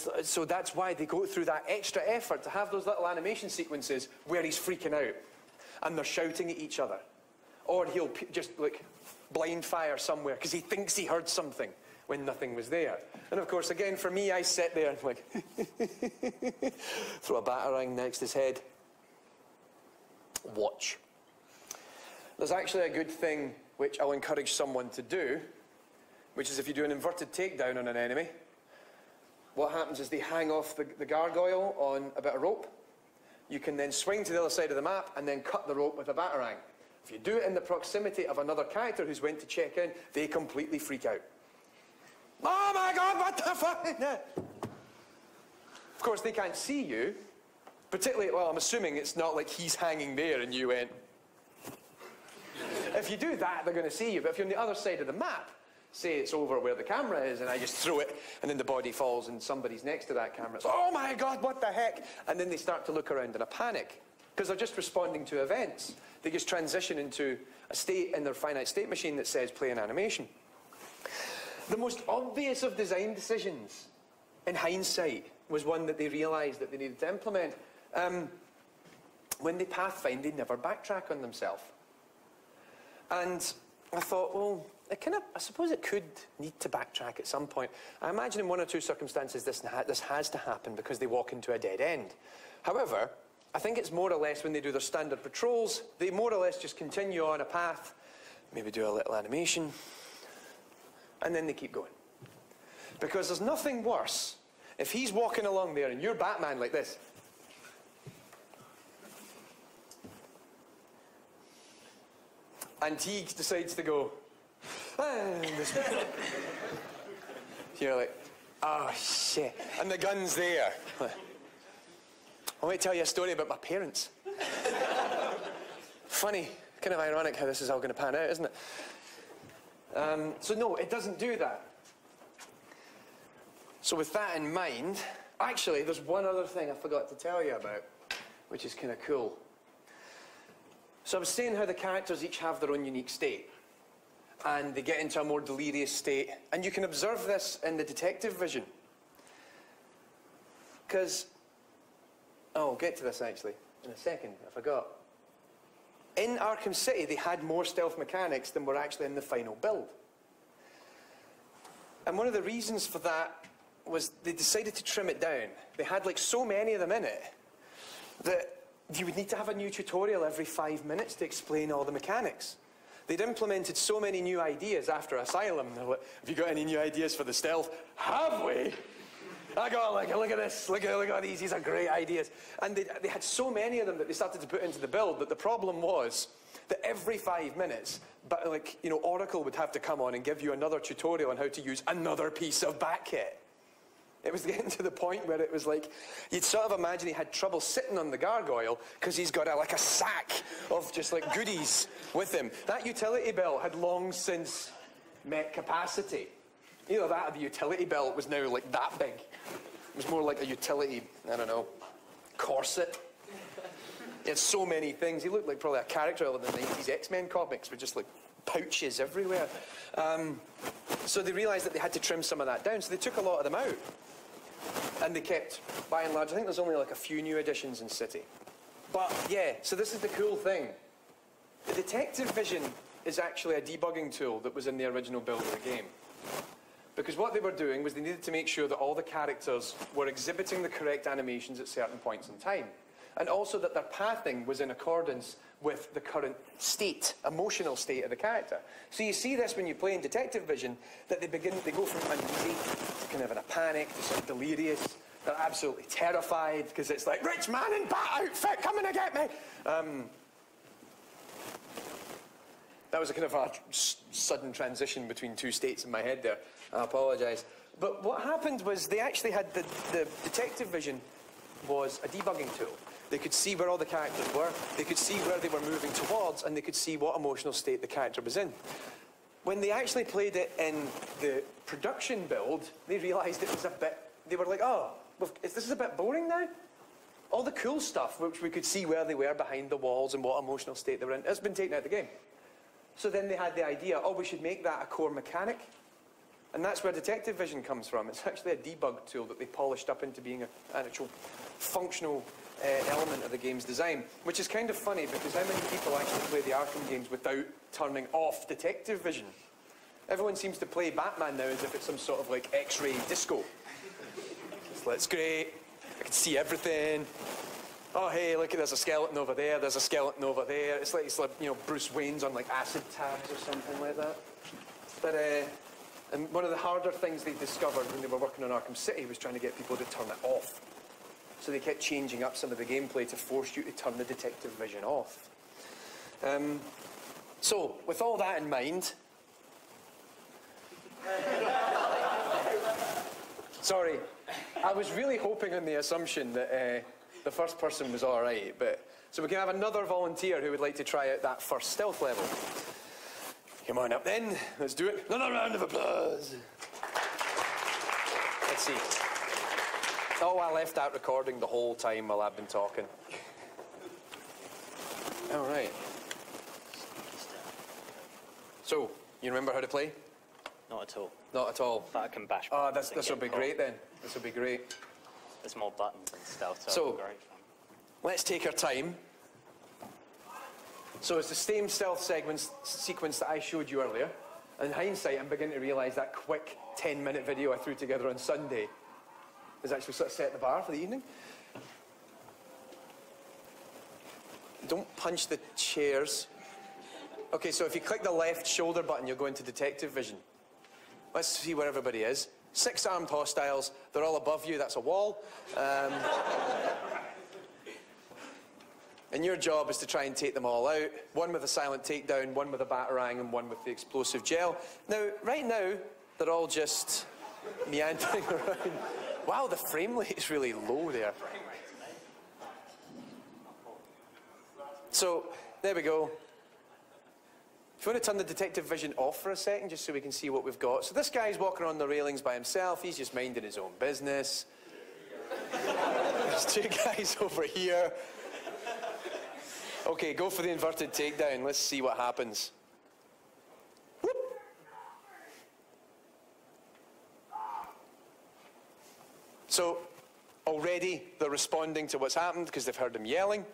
that's why they go through that extra effort to have those little animation sequences where he's freaking out. And they're shouting at each other. Or he'll just, like, blind fire somewhere because he thinks he heard something when nothing was there. And of course, again, for me, I sit there and like, throw a batarang next to his head. Watch. There's actually a good thing which I'll encourage someone to do, which is if you do an inverted takedown on an enemy, what happens is they hang off the gargoyle on a bit of rope. You can then swing to the other side of the map and then cut the rope with a batarang. If you do it in the proximity of another character who's went to check in, they completely freak out. oh my God, what the fuck? Of course, they can't see you. Particularly, well, I'm assuming it's not like he's hanging there and you went. If you do that, they're going to see you. But if you're on the other side of the map, say it's over where the camera is, and I just throw it, and then the body falls, and somebody's next to that camera. It's, oh my God, what the heck? And then they start to look around in a panic, because they're just responding to events. They just transition into a state in their finite state machine that says play an animation. The most obvious of design decisions, in hindsight, was one that they realised that they needed to implement. When they pathfind, they never backtrack on themselves. And I thought, well, I suppose it could need to backtrack at some point. I imagine in one or two circumstances this has to happen because they walk into a dead end. However, I think it's more or less when they do their standard patrols, they more or less just continue on a path, maybe do a little animation, and then they keep going. Because there's nothing worse if he's walking along there and you're Batman like this. And he decides to go, you're like, oh shit. And the gun's there. I want to tell you a story about my parents. Funny, kind of ironic how this is all going to pan out, isn't it? So no, it doesn't do that. So with that in mind, actually, there's one other thing I forgot to tell you about, which is kind of cool. So I was saying how the characters each have their own unique state. And they get into a more delirious state. And you can observe this in the detective vision. Because, I'll get to this actually in a second, I forgot. In Arkham City, they had more stealth mechanics than were actually in the final build. And one of the reasons for that was they decided to trim it down. They had like so many of them in it that you would need to have a new tutorial every 5 minutes to explain all the mechanics. They'd implemented so many new ideas after Asylum. They're like, have you got any new ideas for the stealth? Have we? I got like, look at this, look at these, these are great ideas. And they had so many of them that they started to put into the build that the problem was that every 5 minutes, but like, you know, Oracle would have to come on and give you another tutorial on how to use another piece of backkit. It was getting to the point where it was like, you'd sort of imagine he had trouble sitting on the gargoyle because he's got like a sack of just like goodies with him. That utility belt had long since met capacity. Either that or the utility belt was now like that big. It was more like a utility, I don't know, corset. He had so many things. He looked like probably a character out of the 90s X-Men comics with just like pouches everywhere. So they realised that they had to trim some of that down, so they took a lot of them out. And they kept, by and large, I think there's only like a few new additions in City. But yeah, so this is the cool thing. The detective vision is actually a debugging tool that was in the original build of the game. Because what they were doing was they needed to make sure that all the characters were exhibiting the correct animations at certain points in time. And also that their pathing was in accordance with the current state, emotional state of the character. So you see this when you play in detective vision, that they go from uneasy to kind of in a panic, to sort of delirious. They're absolutely terrified because it's like, rich man in bat outfit coming to get me. That was a kind of a sudden transition between two states in my head there. I apologise. But what happened was they actually had the detective vision was a debugging tool. They could see where all the characters were, they could see where they were moving towards, and they could see what emotional state the character was in. When they actually played it in the production build, they realised it was a bit, they were like, oh, well, this is a bit boring now. All the cool stuff, which we could see where they were behind the walls and what emotional state they were in, has been taken out of the game. So then they had the idea, oh, we should make that a core mechanic. And that's where detective vision comes from. It's actually a debug tool that they polished up into being an actual functional element of the game's design, which is kind of funny because how many people actually play the Arkham games without turning off detective vision? Everyone seems to play Batman now as if it's some sort of like X-ray disco. It's great, I can see everything. Oh hey, look, there's a skeleton over there, there's a skeleton over there. It's like you know, Bruce Wayne's on like acid tabs or something like that. But and one of the harder things they discovered when they were working on Arkham City was trying to get people to turn it off. So they kept changing up some of the gameplay to force you to turn the detective vision off. So, with all that in mind... Sorry. I was really hoping on the assumption that the first person was all right, but... So we can have another volunteer who would like to try out that first stealth level. Come on up then. Let's do it. Another round of applause. Let's see. Oh, I left out recording the whole time while I've been talking. All right. So, you remember how to play? Not at all. Not at all. But I can bash. Oh, this will be great then. This will be great. There's more buttons and stuff, so So, it'll be great fun. Let's take our time. So it's the same stealth sequence that I showed you earlier. In hindsight, I'm beginning to realise that quick 10-minute video I threw together on Sunday has actually sort of set the bar for the evening. Don't punch the chairs. Okay, so if you click the left shoulder button, you'll go into detective vision. Let's see where everybody is. 6 armed hostiles. They're all above you. That's a wall. And your job is to try and take them all out. One with a silent takedown, one with a batarang, and one with the explosive gel. Now, right now, they're all just meandering around. Wow, the frame rate is really low there. So, there we go. If you want to turn the detective vision off for a second, just so we can see what we've got. So this guy's walking on the railings by himself. He's just minding his own business. There's 2 guys over here. Okay, go for the inverted takedown. Let's see what happens. Whoop. So, already they're responding to what's happened because they've heard him yelling.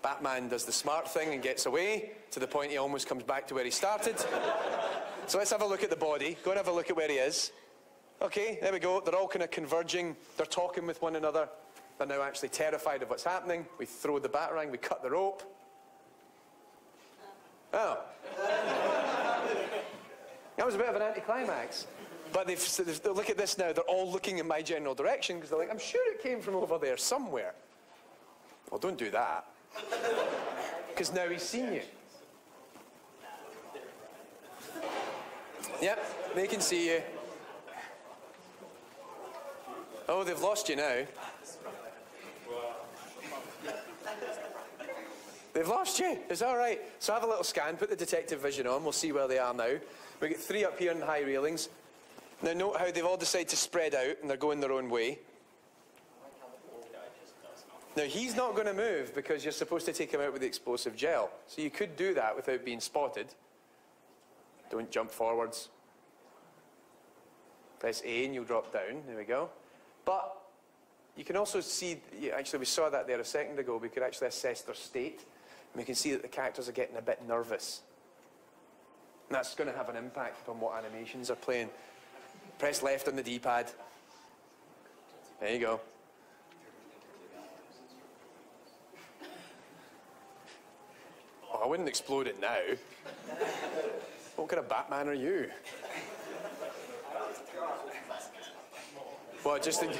Batman does the smart thing and gets away to the point he almost comes back to where he started. So let's have a look at the body. Go and have a look at where he is. Okay, there we go. They're all kind of converging. They're talking with one another. They're now actually terrified of what's happening. We throw the batarang, we cut the rope. Oh. That was a bit of an anticlimax. But look at this now. They're all looking in my general direction because they're like, I'm sure it came from over there somewhere. Well, don't do that. Because now he's seen you. Yep, they can see you. Oh, they've lost you now. They've lost you. It's all right. So have a little scan. Put the detective vision on. We'll see where they are now. We get 3 up here in the high railings. Now note how they've all decided to spread out and they're going their own way. Now he's not going to move because you're supposed to take him out with the explosive gel. So you could do that without being spotted. Don't jump forwards. Press A and you'll drop down. There we go. But you can also see, actually we saw that there a second ago, we could actually assess their state. And we can see that the characters are getting a bit nervous. And that's going to have an impact upon what animations are playing. Press left on the D-pad. There you go. Oh, I wouldn't explode it now. What kind of Batman are you? Well, just think.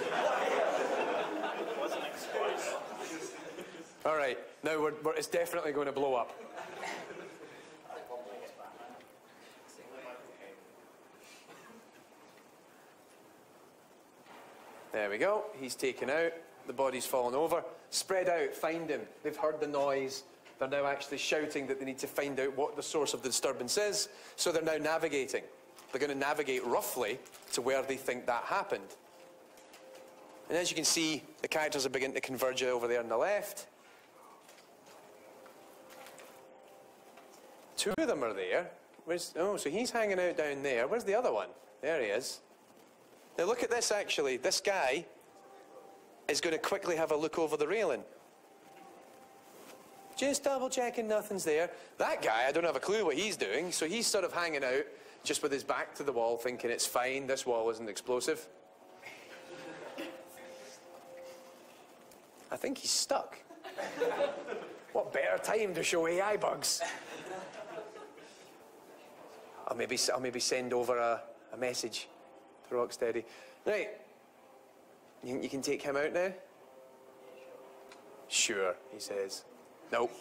All right, now it's definitely going to blow up. There we go. He's taken out. The body's fallen over. Spread out. Find him. They've heard the noise. They're now actually shouting that they need to find out what the source of the disturbance is. So they're now navigating. They're going to navigate roughly to where they think that happened. And as you can see, the characters are beginning to converge over there on the left. 2 of them are there. Oh, so he's hanging out down there. Where's the other one? There he is. Now look at this actually. This guy is going to quickly have a look over the railing. Just double checking nothing's there. That guy, I don't have a clue what he's doing, so he's sort of hanging out just with his back to the wall thinking it's fine, this wall isn't explosive. I think he's stuck. What better time to show AI bugs? I'll maybe send over a message to Rocksteady. Right. You can take him out now? Sure, he says. Nope.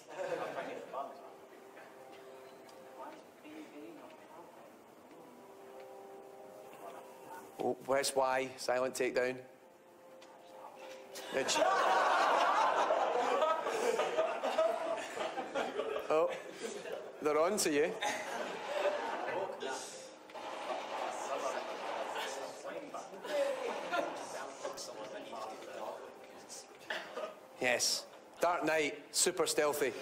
Oh, where's Y? Silent takedown. Oh, they're on to you. Yes. Dark Knight, super stealthy.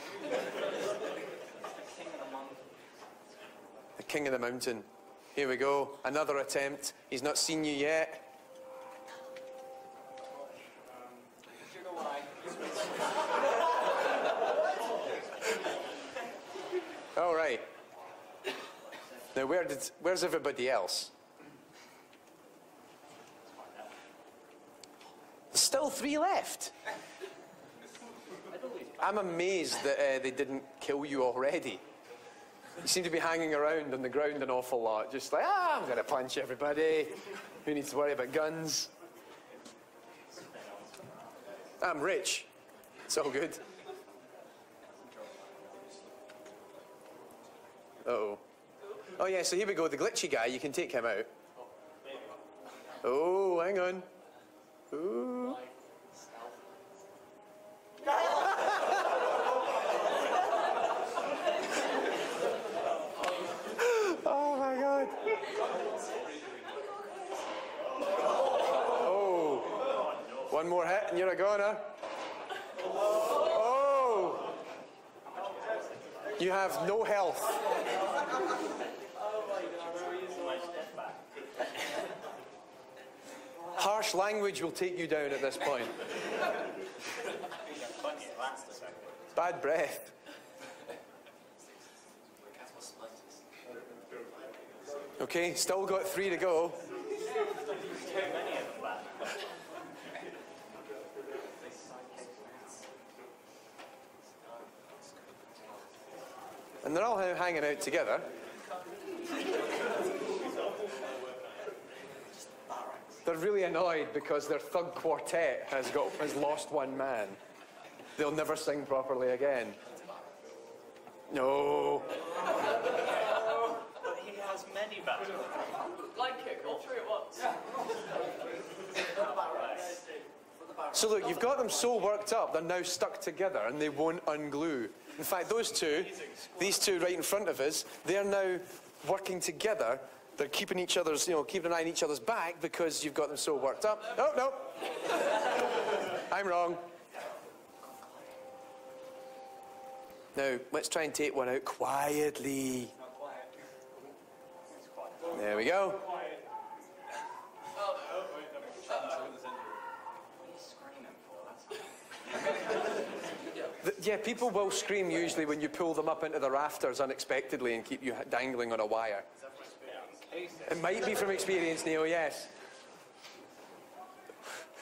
The King of the Mountain. Here we go. Another attempt. He's not seen you yet. All right. Now, where's everybody else? There's still 3 left. I'm amazed that they didn't kill you already. You seem to be hanging around on the ground an awful lot, just like, I'm going to punch everybody. Who needs to worry about guns? I'm rich. It's all good. Uh-oh. Oh, yeah, so here we go. The glitchy guy, you can take him out. Oh, hang on. Ooh. Oh, my God. Oh. One more hit and you're a goner. Oh. You have no health. Harsh language will take you down at this point. Bad breath. Okay, still got 3 to go. And they're all hanging out together. They're really annoyed because their thug quartet has lost one man. They'll never sing properly again. No. But he has many battles. Leg kick, all 3 at once. So look, you've got them so worked up, they're now stuck together and they won't unglue. In fact, these two right in front of us, they're now working together. They're keeping each other's, keeping an eye on each other's back because you've got them so worked up. Oh, no. I'm wrong. Now, let's try and take one out quietly. There we go. Yeah, people will scream usually when you pull them up into the rafters unexpectedly and keep you dangling on a wire. It might be from experience, Neil, yes.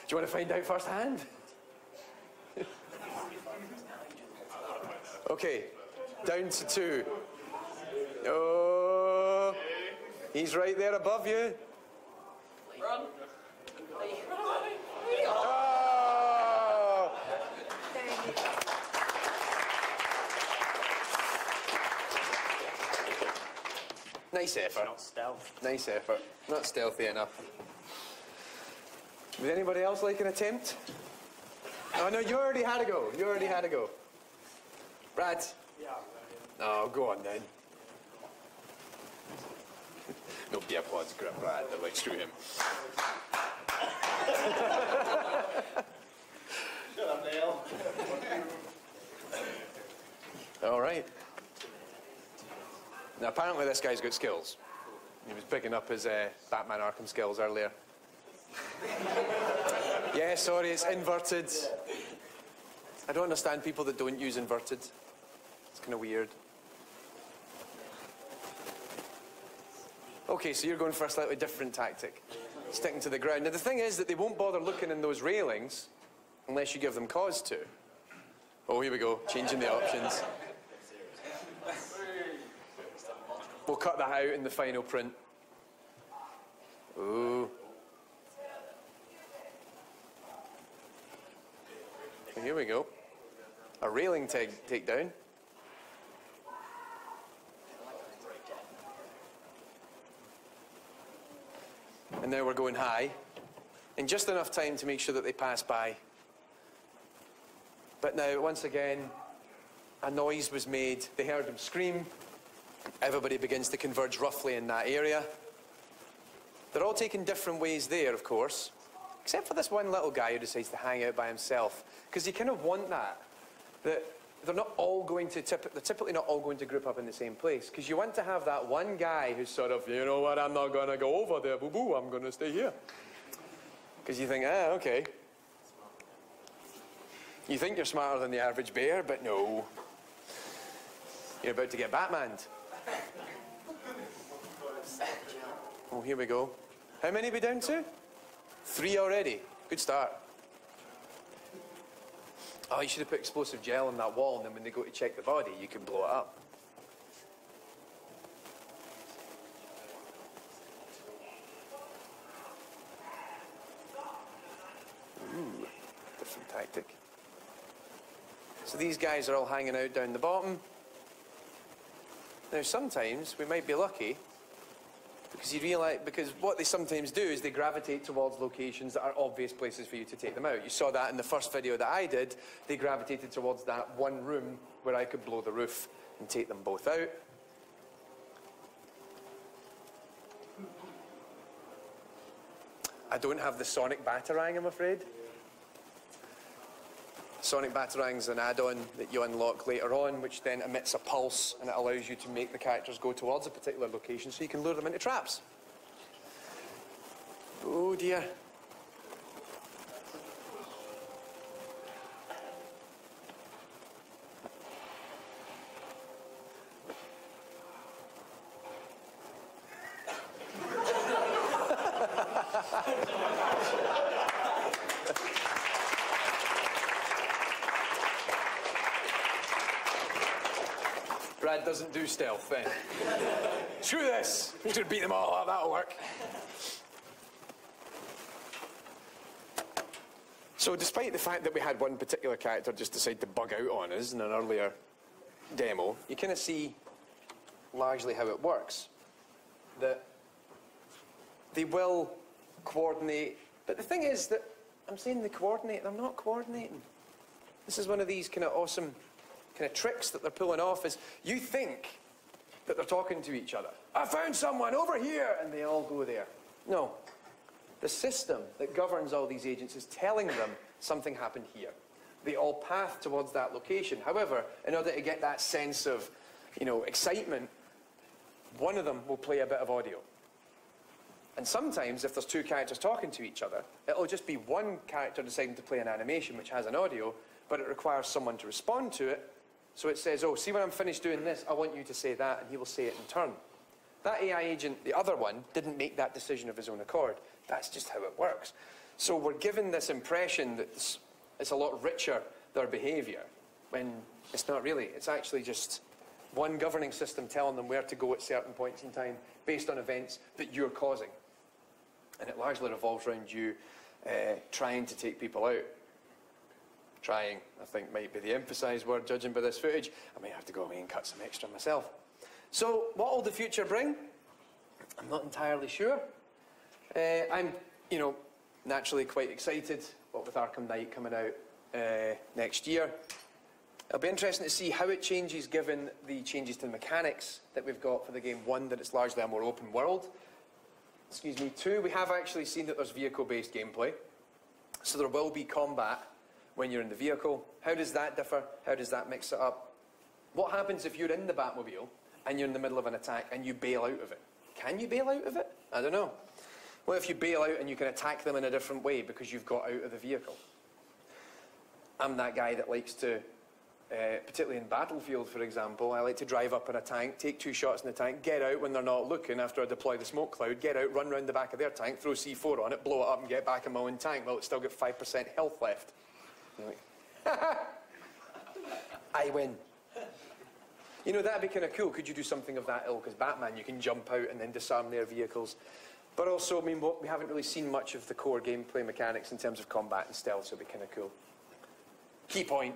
Do you want to find out firsthand? Okay, down to 2. Oh, he's right there above you. Run. Oh! Nice effort. Not stealth. Nice effort. Not stealthy enough. Would anybody else like an attempt? Oh, no, you already had a go. You already had a go. Brad? Yeah. Oh, go on then. Nobody applauds Brad. They're like, screw him. Shut up, Dale. All right. Now, apparently this guy's got skills. He was picking up his Batman Arkham skills earlier. Yeah, sorry, it's inverted. I don't understand people that don't use inverted. It's kind of weird. Okay, so you're going for a slightly different tactic. Sticking to the ground. Now, the thing is that they won't bother looking in those railings unless you give them cause to. Oh, here we go. Changing the options. We'll cut that out in the final print. Ooh. Here we go. A railing takedown. And And now we're going high. In just enough time to make sure that they pass by. But now, once again, a noise was made. They heard him scream. Everybody begins to converge roughly in that area. They're all taking different ways there, of course, except for this one little guy who decides to hang out by himself. Because you kind of want that they're not all going to, they're typically not all going to group up in the same place. Because you want to have that one guy who's sort of, you know what, I'm not going to go over there, boo-boo, I'm going to stay here. Because you think, okay. You think you're smarter than the average bear, but no. You're about to get Batmaned. Oh, here we go. How many are we down to? 3 already. Good start. Oh, you should have put explosive gel on that wall, and then when they go to check the body, you can blow it up. Ooh, different tactic. So these guys are all hanging out down the bottom. Now, sometimes we might be lucky because you realise, because what they sometimes do is they gravitate towards locations that are obvious places for you to take them out. You saw that in the first video that I did. They gravitated towards that one room where I could blow the roof and take them both out. I don't have the sonic batarang, I'm afraid. Sonic Batarang is an add-on that you unlock later on, which then emits a pulse, and it allows you to make the characters go towards a particular location so you can lure them into traps. Oh dear. Brad doesn't do stealth then. Screw this! I'm just going to beat them all up, that'll work. So despite the fact that we had one particular character just decide to bug out on us in an earlier demo, you kind of see largely how it works. That they will coordinate, but the thing is that I'm saying they coordinate, they're not coordinating. This is one of these kind of awesome kind of tricks that they're pulling off is you think that they're talking to each other. I found someone over here, and they all go there. No. The system that governs all these agents is telling them something happened here. They all path towards that location. However, in order to get that sense of, excitement, one of them will play a bit of audio. And sometimes, if there's two characters talking to each other, it'll just be one character deciding to play an animation which has an audio, but it requires someone to respond to it. So it says, oh, see when I'm finished doing this, I want you to say that, and he will say it in turn. That AI agent, the other one, didn't make that decision of his own accord. That's just how it works. So we're given this impression that it's a lot richer, their behaviour, when it's not really. It's actually just one governing system telling them where to go at certain points in time based on events that you're causing. And it largely revolves around you trying to take people out. Trying, I think, might be the emphasised word, judging by this footage. I might have to go away and cut some extra myself. So, what will the future bring? I'm not entirely sure. I'm, naturally quite excited, what with Arkham Knight coming out next year. It'll be interesting to see how it changes given the changes to the mechanics that we've got for the game. One, that it's largely a more open world. Excuse me. Two, we have actually seen that there's vehicle-based gameplay. So there will be combat when you're in the vehicle. How does that differ? How does that mix it up? What happens if you're in the Batmobile and you're in the middle of an attack and you bail out of it? Can you bail out of it? I don't know. What if you bail out and you can attack them in a different way because you've got out of the vehicle? I'm that guy that likes to, particularly in Battlefield, for example, I like to drive up in a tank, take 2 shots in the tank, get out when they're not looking after I deploy the smoke cloud, get out, run round the back of their tank, throw C4 on it, blow it up and get back in my own tank. Well, it's still got 5% health left. I win. That'd be kind of cool. Could you do something of that ilk as Batman? You can jump out and then disarm their vehicles. But also, we haven't really seen much of the core gameplay mechanics in terms of combat and stealth, so it'd be kind of cool. Key point.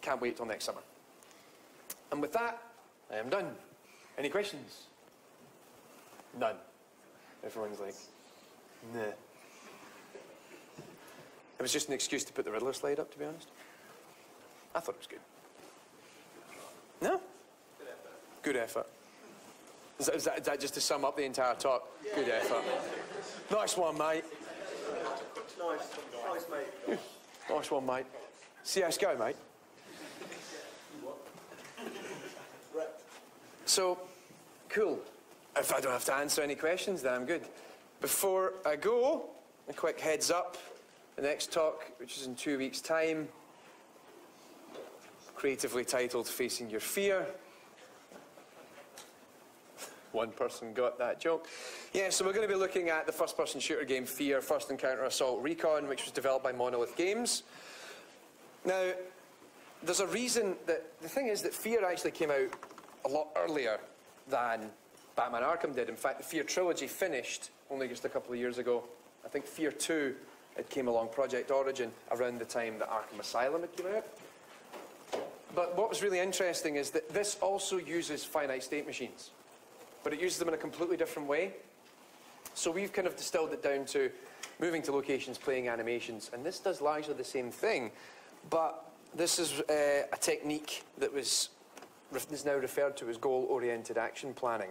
Can't wait till next summer. And with that, I am done. Any questions? None. Everyone's like, Nah. It was just an excuse to put the Riddler slide up, to be honest. I thought it was good. No? Good effort. Is that just to sum up the entire talk? Yeah. Good effort. Nice one, mate. Nice, mate. Nice one, mate. See how it's going, mate. So, cool. If I don't have to answer any questions, then I'm good. Before I go, a quick heads up. The next talk, which is in 2 weeks' time, creatively titled Facing Your Fear. One person got that joke. Yeah, so we're going to be looking at the first-person shooter game Fear, First Encounter Assault Recon, which was developed by Monolith Games. Now, there's a reason that... The thing is that Fear actually came out a lot earlier than Batman Arkham did. In fact, the Fear trilogy finished only just a couple of years ago. I think Fear 2, it came along, Project Origin, around the time that Arkham Asylum had come out. But what was really interesting is that this also uses finite state machines, but it uses them in a completely different way. So we've kind of distilled it down to moving to locations, playing animations, and this does largely the same thing, but this is a technique that is now referred to as goal-oriented action planning,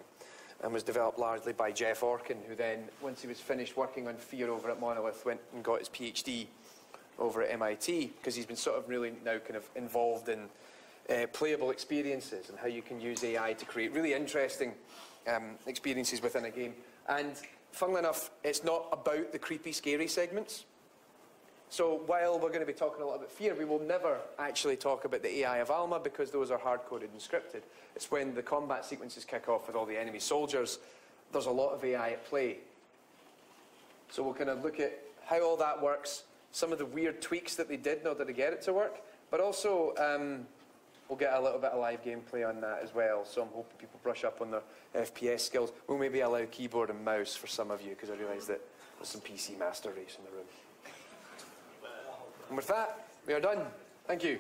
and was developed largely by Jeff Orkin, who then, once he was finished working on Fear over at Monolith, went and got his PhD over at MIT, because he's been sort of really now kind of involved in playable experiences and how you can use AI to create really interesting experiences within a game. And funnily enough, it's not about the creepy, scary segments. So while we're going to be talking a lot about Fear, we will never actually talk about the AI of Alma, because those are hard-coded and scripted. It's when the combat sequences kick off with all the enemy soldiers, there's a lot of AI at play. So we'll kind of look at how all that works, some of the weird tweaks that they did in order to get it to work, but also we'll get a little bit of live gameplay on that as well, so I'm hoping people brush up on their FPS skills. We'll maybe allow keyboard and mouse for some of you, because I realise that there's some PC master race in the room. And with that, we are done. Thank you.